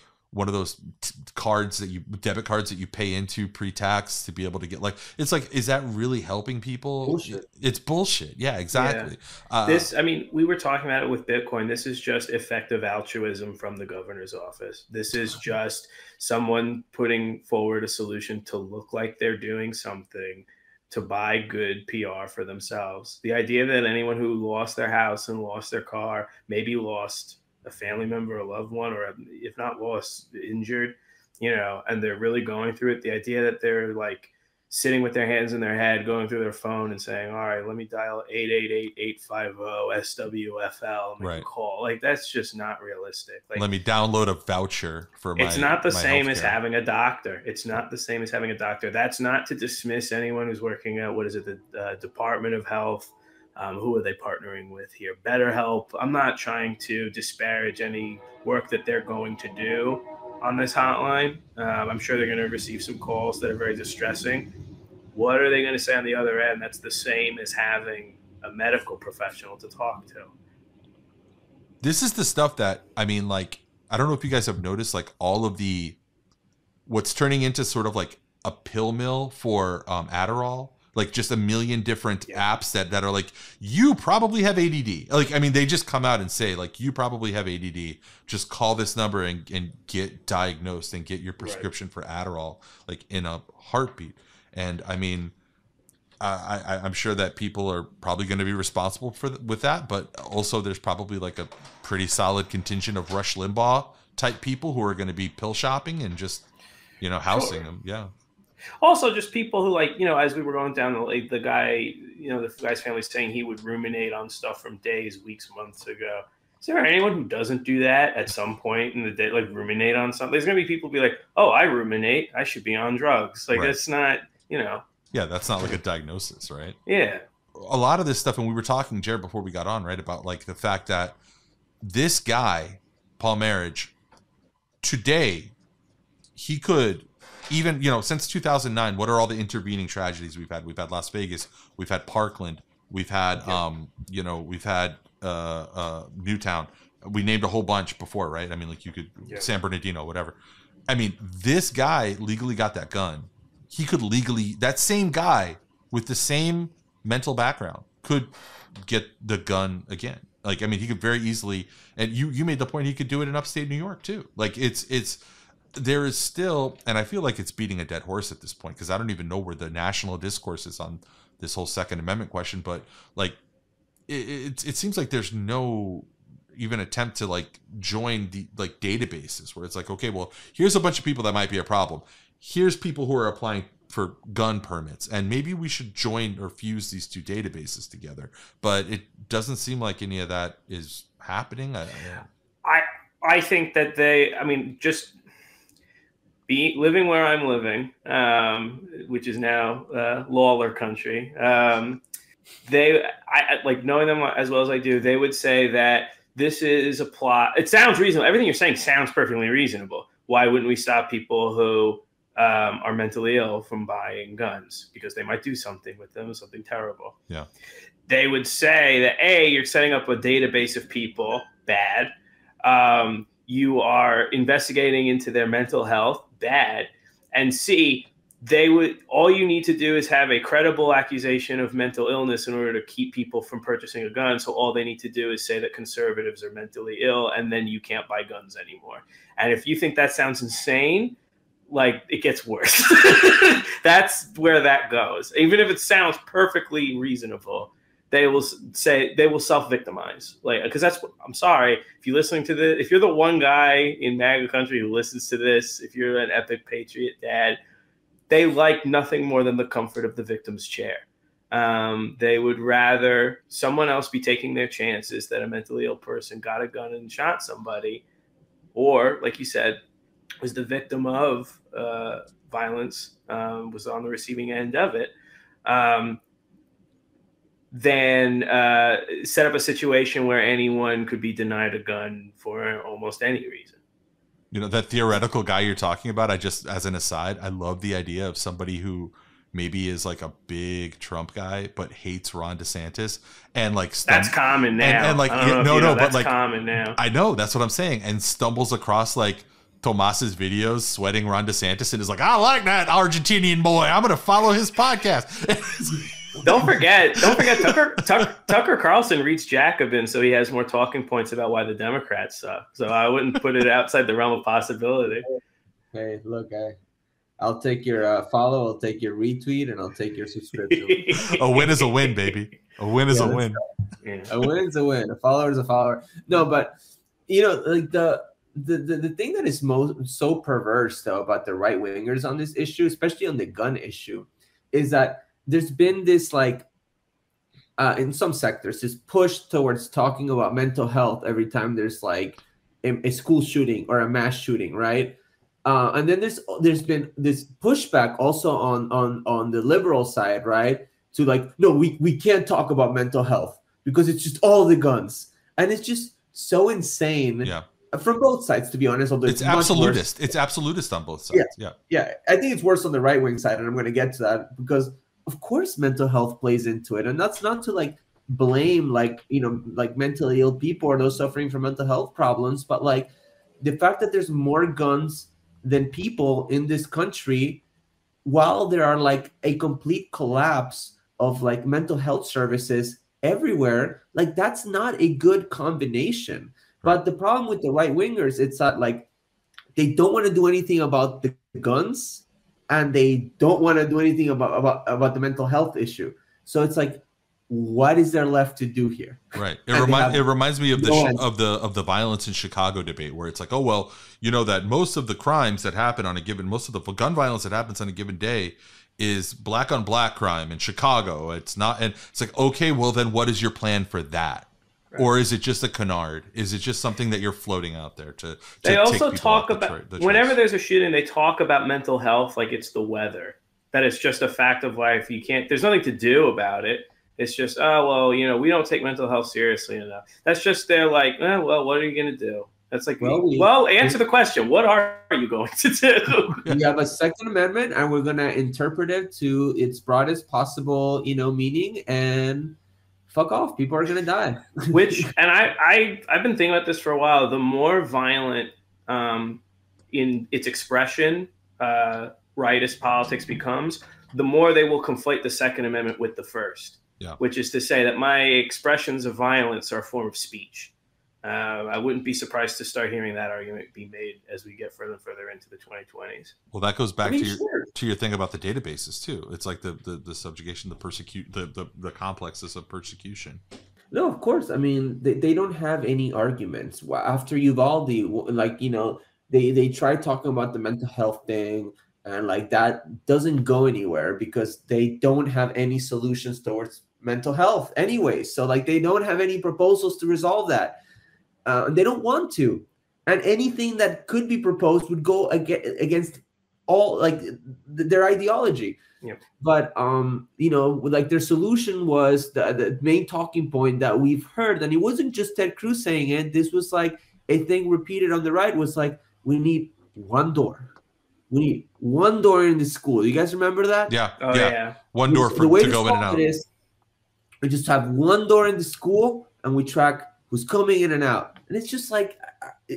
cards that debit cards that you pay into pre-tax to be able to get, like, it's like, is that really helping people? Bullshit. It's bullshit. Yeah, exactly. Yeah. I mean, we were talking about it with Bitcoin. This is just effective altruism from the governor's office. This is just someone putting forward a solution to look like they're doing something, to buy good PR for themselves. The idea that anyone who lost their house and lost their car, maybe lost a family member, a loved one, or if not lost, injured, you know, and they're really going through it. The idea that they're like sitting with their hands in their head, going through their phone and saying, all right, let me dial 888-850-SWFL, make a call. Like, that's just not realistic. Like, let me download a voucher for my. It's not the same healthcare. as having a doctor. It's not the same as having a doctor. That's not to dismiss anyone who's working at, the Department of Health. Who are they partnering with here? BetterHelp. I'm not trying to disparage any work that they're going to do on this hotline. I'm sure they're going to receive some calls that are very distressing. What are they going to say on the other end that's the same as having a medical professional to talk to? This is the stuff that, I mean, like, I don't know if you guys have noticed, like, all of what's turning into sort of like a pill mill for Adderall. Like just a million different apps that are like, you probably have ADD. Like, I mean, they just come out and say like, you probably have ADD. Just call this number and get diagnosed and get your prescription for Adderall, like in a heartbeat. And I mean, I'm sure that people are probably going to be responsible with that, but also there's probably like a pretty solid contingent of Rush Limbaugh type people who are going to be pill shopping and just, you know, housing them. Yeah. Also, just people who, like, you know, as we were going down the guy, you know, the guy's family saying he would ruminate on stuff from days, weeks, months ago. Is there anyone who doesn't do that at some point in the day, like ruminate on something? There's going to be people who be like, oh, I ruminate, I should be on drugs. Like, that's not, you know. Yeah, that's not like a diagnosis, right? Yeah. A lot of this stuff, and we were talking, Jared, before we got on, right, about like the fact that this guy, Paul Marriage, today, he could... Even, you know, since 2009, what are all the intervening tragedies we've had? We've had Las Vegas, we've had Parkland, we've had, you know, we've had Newtown. We named a whole bunch before, right? I mean, like you could, San Bernardino, whatever. I mean, this guy legally got that gun. He could legally, that same guy with the same mental background could get the gun again. Like, I mean, he could very easily, and you made the point he could do it in upstate New York too. Like there is still, and I feel like it's beating a dead horse at this point, because I don't even know where the national discourse is on this whole Second Amendment question, but like it seems like there's no even attempt to like join the like databases where it's like, okay, well, here's a bunch of people that might be a problem. Here's people who are applying for gun permits, and maybe we should join or fuse these two databases together. But it doesn't seem like any of that is happening. I think that just living where I'm living, which is now Lawler country. I like knowing them as well as I do. They would say that this is a plot. It sounds reasonable. Everything you're saying sounds perfectly reasonable. Why wouldn't we stop people who are mentally ill from buying guns? Because they might do something with them, something terrible. Yeah. They would say that you're setting up a database of people, bad. You are investigating into their mental health, bad. And C, all you need to do is have a credible accusation of mental illness in order to keep people from purchasing a gun. So all they need to do is say that conservatives are mentally ill, and then you can't buy guns anymore. And if you think that sounds insane, like, it gets worse. That's where that goes. Even if it sounds perfectly reasonable, they will self-victimize. Like, because I'm sorry, if you're listening to if you're the one guy in MAGA country who listens to this, if you're an epic patriot dad, they like nothing more than the comfort of the victim's chair. They would rather someone else be taking their chances that a mentally ill person got a gun and shot somebody, or, like you said, was the victim of violence, was on the receiving end of it, than set up a situation where anyone could be denied a gun for almost any reason. You know, that theoretical guy you're talking about, as an aside, I love the idea of somebody who maybe is like a big Trump guy, but hates Ron DeSantis, and like that's common now. And like, that's common now. I know, that's what I'm saying, and stumbles across like Tomas's videos sweating Ron DeSantis and is like, I like that Argentinian boy, I'm gonna follow his podcast. Don't forget Tucker Carlson reads Jacobin, so he has more talking points about why the Democrats suck. So I wouldn't put it outside the realm of possibility. Hey, look, I'll take your follow, I'll take your retweet, and I'll take your subscription. A win is a win, baby. A win is a win. Yeah. A win is a win. A follower is a follower. No, but like the thing that is so perverse though about the right wingers on this issue, especially on the gun issue, is that there's been this like in some sectors this push towards talking about mental health every time there's like a school shooting or a mass shooting, right? And then there's been this pushback also on the liberal side, right? To like, no, we can't talk about mental health because it's just all the guns, and it's just so insane. Yeah. From both sides, to be honest. Although it's absolutist. It's absolutist on both sides. Yeah. I think it's worse on the right wing side, and I'm going to get to that because, of course, mental health plays into it, and that's not to like blame like mentally ill people or those suffering from mental health problems, but like the fact that there's more guns than people in this country, while there are like a complete collapse of like mental health services everywhere, like that's not a good combination. But the problem with the right wingers, it's that like they don't want to do anything about the guns, and they don't want to do anything about the mental health issue. So it's like, what is there left to do here? Right. It reminds me of the violence in Chicago debate, where it's like, oh well, you know that most of the crimes that happen most of the gun violence that happens on a given day is black on black crime in Chicago. It's not, and it's like, okay, well then what is your plan for that? Right. Or is it just a canard? Is it just something that you're floating out there to they also talk about whenever there's a shooting, they talk about mental health like it's the weather, that it's just a fact of life. You can't, there's nothing to do about it. It's just, oh, well, we don't take mental health seriously enough. That's just, they're like, well, what are you going to do? That's like, well, answer the question. What are you going to do? We have a Second Amendment, and we're going to interpret it to its broadest possible, meaning, and fuck off. People are going to die. And I've been thinking about this for a while. The more violent in its expression, rightist politics becomes, the more they will conflate the Second Amendment with the First. Yeah. Which is to say that my expressions of violence are a form of speech. I wouldn't be surprised to start hearing that argument be made as we get further and further into the 2020s. Well, that goes back to your thing about the databases too. It's like the subjugation, the complexes of persecution. No, of course. I mean, they don't have any arguments after Uvalde. Like they tried talking about the mental health thing. And like that doesn't go anywhere because they don't have any solutions towards mental health anyway. So like they don't have any proposals to resolve that. And they don't want to. And anything that could be proposed would go against all like their ideology. Yeah. But like their solution was the main talking point that we've heard, and it wasn't just Ted Cruz saying it. This was like a thing repeated on the right, was like, we need one door. We need one door in the school. You guys remember that? Yeah. Oh, yeah. One door to go in and out. We just have one door in the school, and we track who's coming in and out. And it's just like,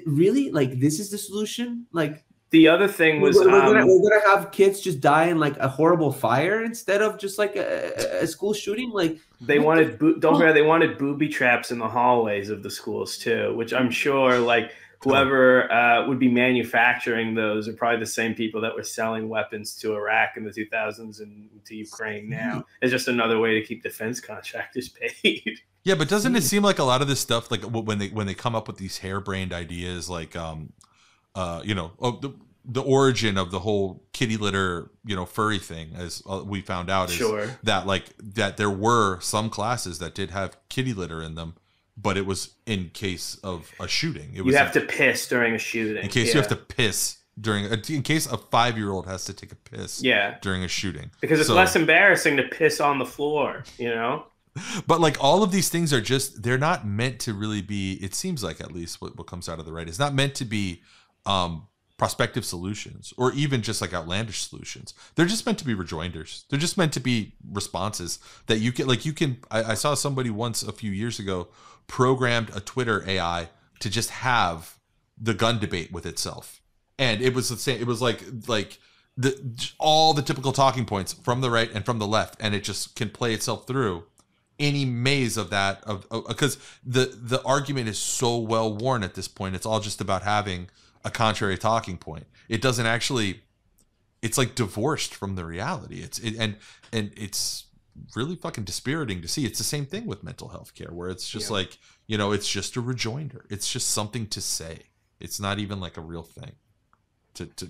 really? Like, this is the solution? Like, The other thing was we're gonna have kids just die in like a horrible fire instead of just like a school shooting. Like they wanted don't forget they wanted booby traps in the hallways of the schools too, which I'm sure like whoever would be manufacturing those are probably the same people that were selling weapons to Iraq in the 2000s and to Ukraine now. It's just another way to keep defense contractors paid. Yeah, but doesn't it seem like a lot of this stuff, like when they come up with these harebrained ideas, like the origin of the whole kitty litter, furry thing, as we found out, is that there were some classes that did have kitty litter in them, but it was in case of a shooting. It was you have to piss during a shooting. In case you have to piss in case a 5-year-old has to take a piss during a shooting. Because it's less embarrassing to piss on the floor, But like all of these things are they're not meant to really be, it seems like, at least what comes out of the right, is not meant to be prospective solutions or even just like outlandish solutions. They're just meant to be rejoinders. They're just meant to be responses that you can I saw somebody once a few years ago programmed a Twitter AI to just have the gun debate with itself. And it was the same. It was like all the typical talking points from the right and from the left. And it just can play itself through any maze of that, because the argument is so well worn at this point. It's all just about having a contrary talking point. It doesn't actually, it's like divorced from the reality. And it's really fucking dispiriting to see. It's the same thing with mental health care, where it's just like, it's just a rejoinder. It's just something to say. It's not even like a real thing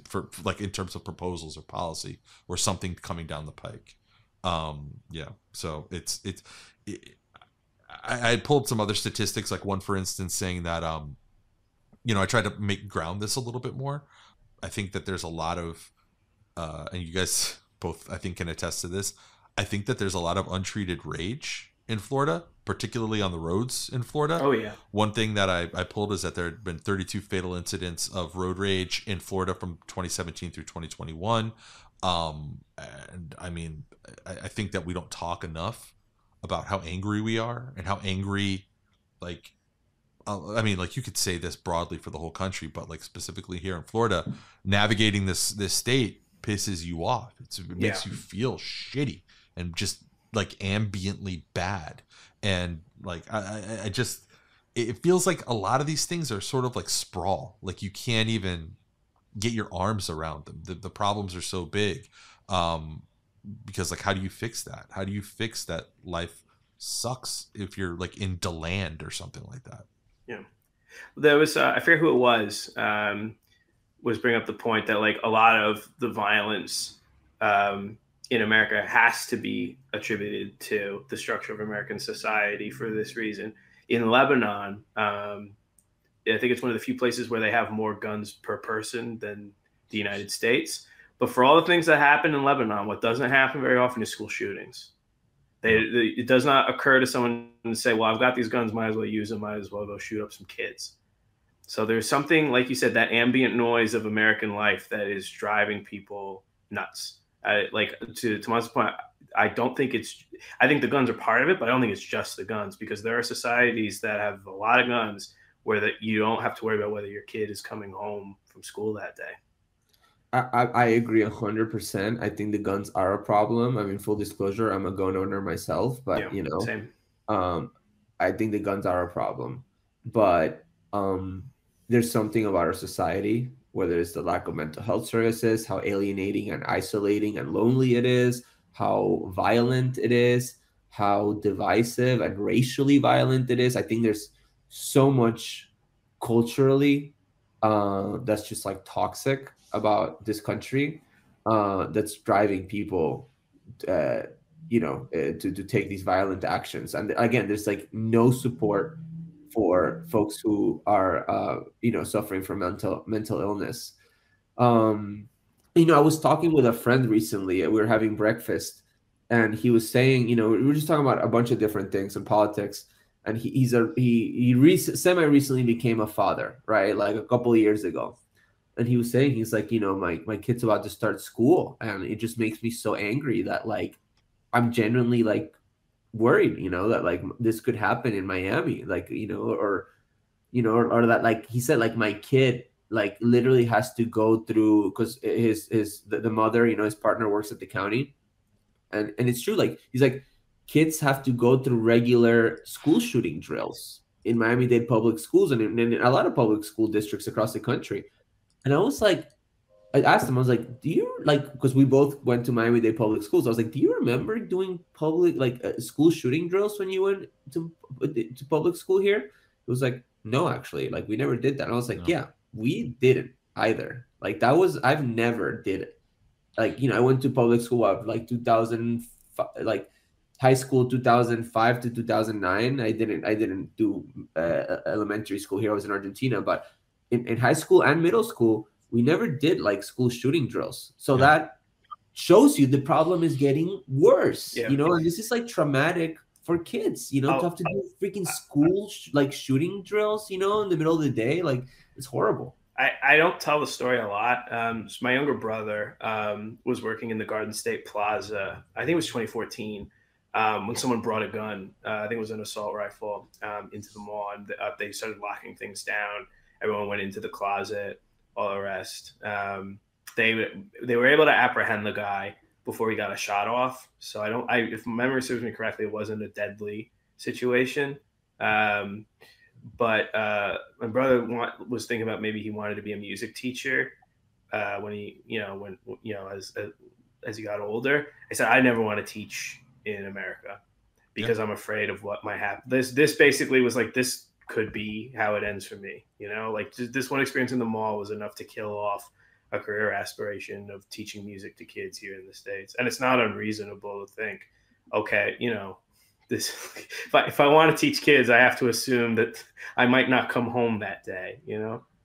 for like in terms of proposals or policy or something coming down the pike. So I pulled some other statistics, like one, for instance, saying that, I tried to ground this a little bit more. I think that there's a lot of, and you guys both, I think, can attest to this. I think that there's a lot of untreated rage in Florida, particularly on the roads in Florida. Oh, yeah. One thing that I pulled is that there had been 32 fatal incidents of road rage in Florida from 2017 through 2021. And I mean, I think that we don't talk enough about how angry we are and how angry, like, you could say this broadly for the whole country, but like specifically here in Florida, navigating this state pisses you off. It makes you feel shitty and just like ambiently bad. And like, I just, it feels like a lot of these things are sort of like sprawl. Like you can't even get your arms around them. The problems are so big. Because like, how do you fix that? How do you fix that life sucks if you're like in DeLand or something like that? Yeah. There was, I forget who it was bringing up the point that like a lot of the violence in America has to be attributed to the structure of American society for this reason. In Lebanon, I think it's one of the few places where they have more guns per person than the United States. But for all the things that happen in Lebanon, what doesn't happen very often is school shootings. It does not occur to someone to say, well, I've got these guns, might as well use them, might as well go shoot up some kids. So there's something, like you said, that ambient noise of American life that is driving people nuts. Like to Tomas's point, I think the guns are part of it, but I don't think it's just the guns, because there are societies that have a lot of guns where you don't have to worry about whether your kid is coming home from school that day. I agree 100%. I think the guns are a problem. I mean, full disclosure, I'm a gun owner myself, but same. I think the guns are a problem. But there's something about our society, whether it's the lack of mental health services, how alienating and isolating and lonely it is, how violent it is, how divisive and racially violent it is. I think there's so much culturally that's just like toxic about this country that's driving people to take these violent actions. And again, there's like no support for folks who are suffering from mental illness. I was talking with a friend recently. We were having breakfast, and he was saying, we were just talking about a bunch of different things in politics. And he semi recently became a father, right? Like a couple of years ago. And he was saying, he's like, my kid's about to start school, and it just makes me so angry that like I'm genuinely like worried, that like this could happen in Miami, like, or that, like he said, like my kid like literally has to go through, because the mother, his partner works at the county, and it's true. Like he's like, kids have to go through regular school shooting drills in Miami-Dade public schools and in a lot of public school districts across the country. And I was like, I asked him, I was like, do you like, because we both went to Miami-Dade public schools. I was like, do you remember doing public, like school shooting drills when you went to public school here? It was like, no, actually, like we never did that. And I was like, yeah, we didn't either. Like I've never did it. Like, I went to public school of like 2000, like high school 2005 to 2009. I didn't do elementary school here. I was in Argentina, but in high school and middle school, we never did like school shooting drills. So that shows you the problem is getting worse, and this is like traumatic for kids, to have to do freaking school like shooting drills, in the middle of the day. Like, it's horrible. I don't tell the story a lot. So my younger brother was working in the Garden State Plaza. I think it was 2014 when someone brought a gun. I think it was an assault rifle into the mall, and they started locking things down. Everyone went into the closet, all the rest. They were able to apprehend the guy before he got a shot off. So if memory serves me correctly, it wasn't a deadly situation. But my brother was thinking about maybe he wanted to be a music teacher when he, as he got older. I said, I never want to teach in America because I'm afraid of what might happen. This basically was like, this could be how it ends for me. Like this one experience in the mall was enough to kill off a career aspiration of teaching music to kids here in the States. And it's not unreasonable to think, okay, this, if I want to teach kids, I have to assume that I might not come home that day,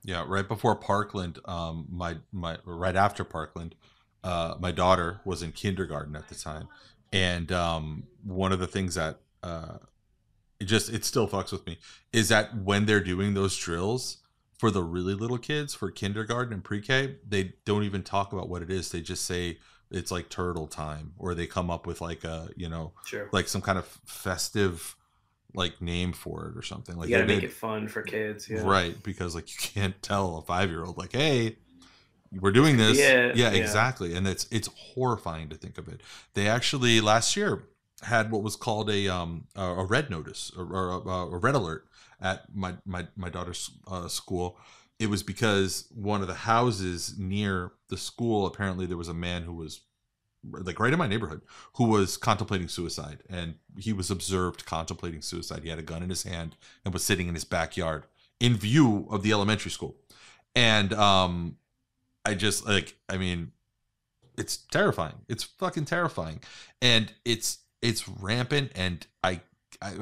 Yeah, right before Parkland, right after Parkland, my daughter was in kindergarten at the time, and one of the things that it still fucks with me is that when they're doing those drills for the really little kids for kindergarten and pre-K, they don't even talk about what it is. They just say it's like turtle time, or they come up with like a, like some kind of festive like name for it or something. Like you gotta make it fun for kids. Yeah. Right. Because like you can't tell a 5-year-old like, hey, we're doing this. Yeah, exactly. And it's horrifying to think of it. They actually last year had what was called a red notice or a red alert at my daughter's school. It was because one of the houses near the school, apparently there was a man who was like right in my neighborhood who was contemplating suicide, and he was observed contemplating suicide. He had a gun in his hand and was sitting in his backyard in view of the elementary school. And it's terrifying. It's fucking terrifying. And it's rampant, and I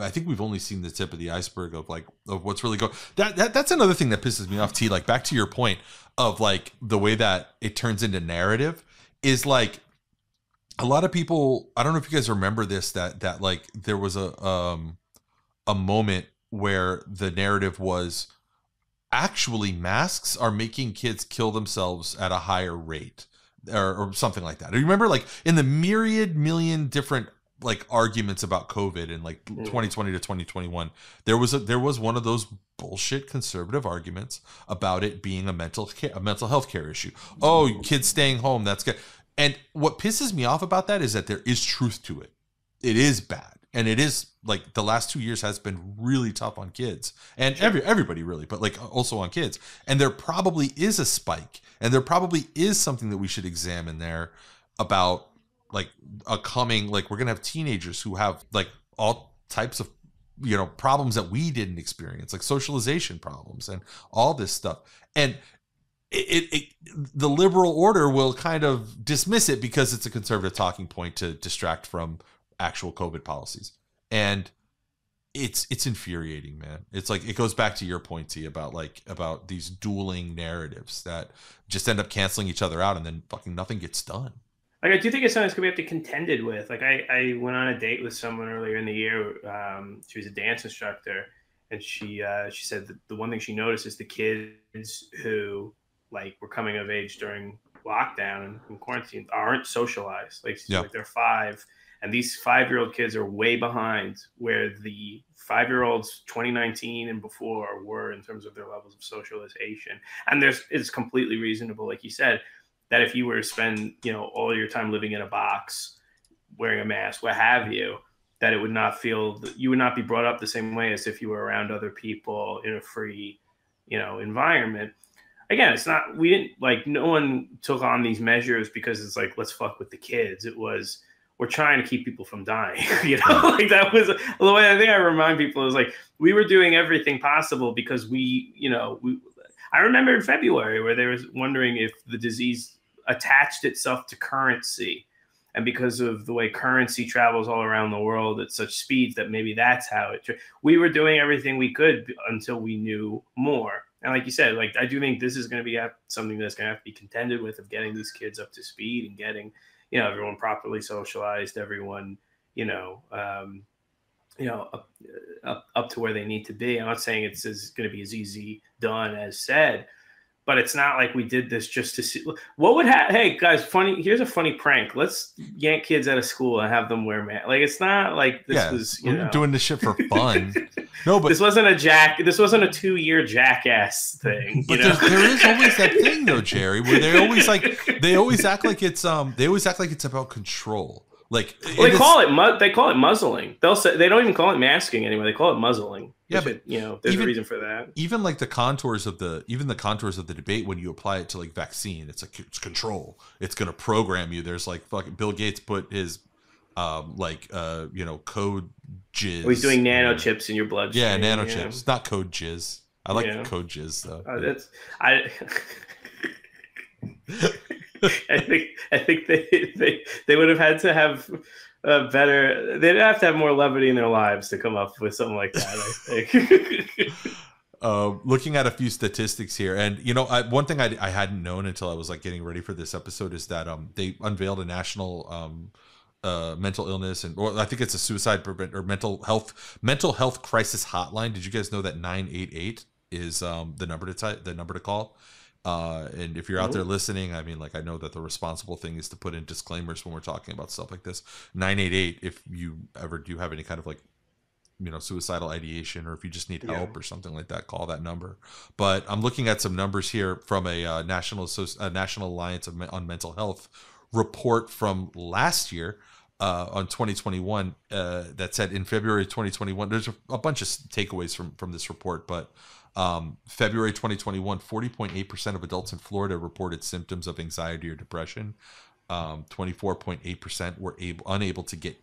think we've only seen the tip of the iceberg of what's really going. That's another thing that pisses me off, T. Like back to your point of like the way that it turns into narrative is like a lot of people. I don't know if you guys remember this, that like there was a moment where the narrative was actually masks are making kids kill themselves at a higher rate or something like that. Do you remember like in the million different like arguments about COVID in like 2020 to 2021, there was one of those bullshit conservative arguments about it being a mental health care issue. Oh, kids staying home, that's good. And what pisses me off about that is that there is truth to it. It is bad. And it is like the last 2 years has been really tough on kids and everybody really, but like also on kids. And there probably is a spike, and there probably is something that we should examine there about like a coming, like we're going to have teenagers who have like all types of, problems that we didn't experience, like socialization problems and all this stuff. And the liberal order will kind of dismiss it because it's a conservative talking point to distract from actual COVID policies. And it's infuriating, man. It's like, it goes back to your point, T, about these dueling narratives that just end up canceling each other out, and then fucking nothing gets done. Like, I do think it's something that's going to be have to contended with. Like, I went on a date with someone earlier in the year. She was a dance instructor, and she said that the one thing she noticed is the kids who like were coming of age during lockdown and quarantine aren't socialized. Like, like they're 5, And these 5-year-old kids are way behind where the 5-year-olds 2019 and before were in terms of their levels of socialization. And it's completely reasonable, like you said, that if you were to spend, all your time living in a box, wearing a mask, what have you, that you would not be brought up the same way as if you were around other people in a free, environment. Again, no one took on these measures because it's like, let's fuck with the kids. It was, we're trying to keep people from dying. Like that was the way I think I remind people is like, we were doing everything possible because I remember in February where they was wondering if the disease attached itself to currency. And because of the way currency travels all around the world at such speeds that maybe that's how we were doing everything we could until we knew more. And like you said, like, I do think this is going to be something that's going to have to be contended with, of getting these kids up to speed and getting, everyone properly socialized, everyone, up to where they need to be. I'm not saying it's going to be as easy done as said, but it's not like we did this just to see what would happen. Hey guys, here's a funny prank. Let's yank kids out of school and have them wear masks. Like, it's not like this was, we're doing this shit for fun. No, but this wasn't a 2-year jackass thing. But there is always that thing though, Jerry, where they always act like it's about control. Like, they call it muzzling. They'll say they don't even call it masking anymore. They call it muzzling. Yeah, but there's a reason for that. Even like the contours of the debate, when you apply it to like vaccine, it's like, it's control. It's going to program you. There's like fucking Bill Gates put his code jizz. Oh, he's doing nanochips in your blood. Yeah, nanochips, not code jizz. I like code jizz though. I think they would have had to have they'd have to have more levity in their lives to come up with something like that, I think. Looking at a few statistics here, and one thing I hadn't known until I was like getting ready for this episode is that they unveiled a national mental illness or I think it's a suicide or mental health crisis hotline. Did you guys know that 988 is the number to call? And if you're out there listening, I mean, like, I know that the responsible thing is to put in disclaimers when we're talking about stuff like this. 988, if you ever do have any kind of like, suicidal ideation, or if you just need help or something like that, call that number. But I'm looking at some numbers here from a National Alliance on Mental Health report from last year on 2021 that said in February 2021, there's a bunch of takeaways from this report, but February 2021, 40.8% of adults in Florida reported symptoms of anxiety or depression. 24.8% were unable to get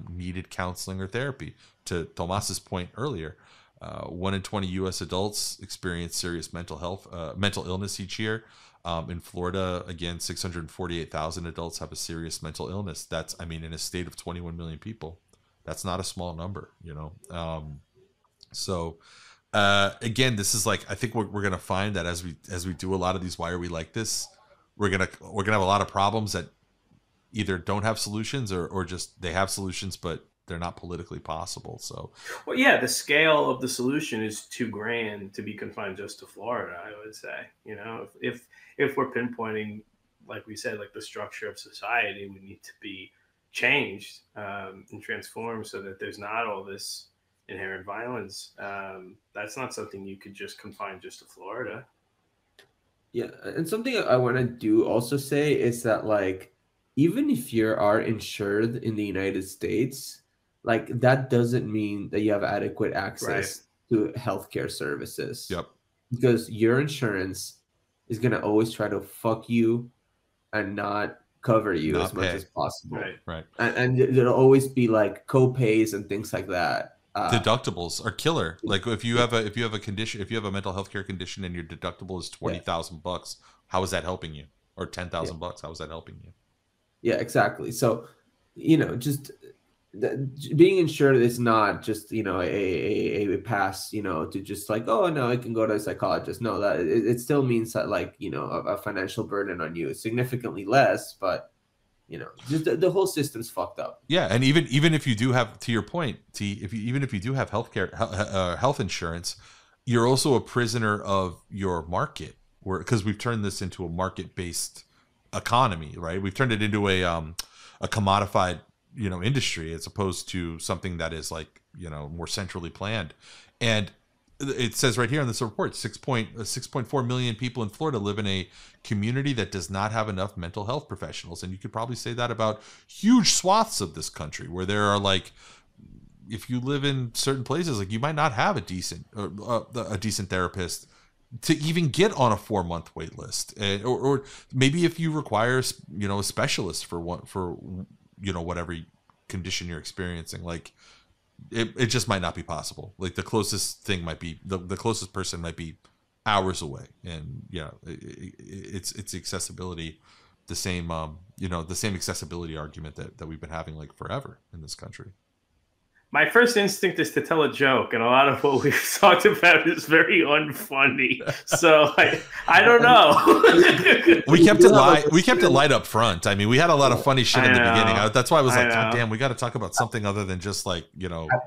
needed counseling or therapy. To Tomas's point earlier, 1 in 20 U.S. adults experience serious mental illness each year. In Florida, again, 648,000 adults have a serious mental illness. That's, in a state of 21 million people, that's not a small number, So again, this is like, I think we're gonna find that as we do a lot of these Why Are We Like This, we're gonna have a lot of problems that either don't have solutions or just they have solutions but they're not politically possible. So, well, yeah, the scale of the solution is too grand to be confined just to Florida, I would say. If we're pinpointing, like we said, like the structure of society would need to be changed and transformed so that there's not all this inherent violence. That's not something you could just confine just to Florida. Yeah, and something I want to do also say is that, like, even if you are insured in the United States, like, that doesn't mean that you have adequate access to healthcare services. Yep. Because your insurance is going to always try to fuck you and not cover you as much as possible. Right. And there'll always be like co-pays and things like that. Deductibles are killer. Like, if you have a condition, if you have a mental health care condition and your deductible is $20,000, how is that helping you? Or $10,000, how is that helping you? Yeah, exactly. So, just being insured is not just, a pass, to just like, oh no, I can go to a psychologist. No, that it still means that, like, a financial burden on you is significantly less, but just the whole system's fucked up. Yeah, and even if you do have, to your point, even if you do have health insurance, you're also a prisoner of your market, because we've turned this into a market-based economy, right? We've turned it into a commodified, industry as opposed to something that is like, more centrally planned. And it says right here in this report, 6.4 million people in Florida live in a community that does not have enough mental health professionals. And you could probably say that about huge swaths of this country where there are like, if you live in certain places, like you might not have a decent therapist to even get on a 4-month wait list, or maybe if you require, a specialist for whatever condition you're experiencing, like it just might not be possible. Like the closest thing might be the closest person might be hours away, and it's the accessibility, the same accessibility argument that we've been having like forever in this country. My first instinct is to tell a joke, and a lot of what we've talked about is very unfunny. So I don't know. We kept it light up front. I mean, we had a lot of funny shit in the beginning. That's why I was like, God damn, we got to talk about something other than just like,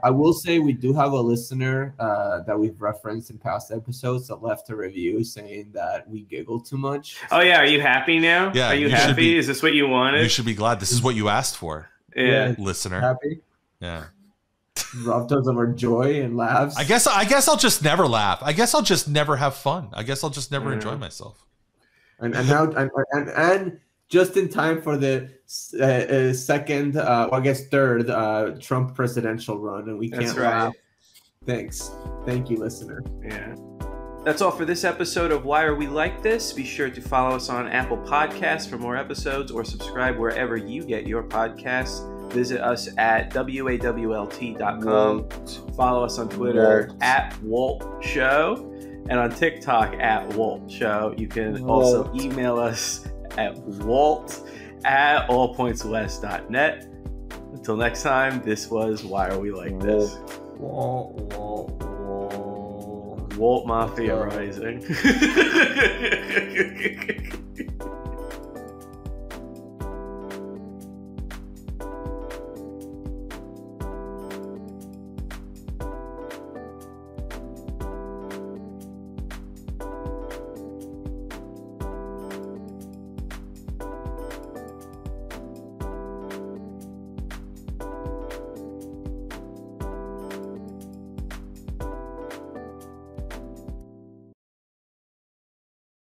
I will say we do have a listener that we've referenced in past episodes that left a review saying that we giggle too much. Oh yeah, are you happy now? Yeah, are you happy? Is this what you wanted? You should be glad. This is what you asked for. Yeah, listener. Happy? Yeah. Robbed us of our joy and laughs. I guess I'll just never laugh. I guess I'll just never have fun. I guess I'll just never enjoy myself. And now just in time for the second, I guess third Trump presidential run, and we can't laugh. Thanks. Thank you, listener. Yeah. That's all for this episode of Why Are We Like This? Be sure to follow us on Apple Podcasts for more episodes, or subscribe wherever you get your podcasts. Visit us at wawlt.com. Follow us on Twitter at Walt Show, and on TikTok at Walt Show. You can also email us at walt@allpointswest.net. Until next time, this was Why Are We Like This? Walt Mafia Rising.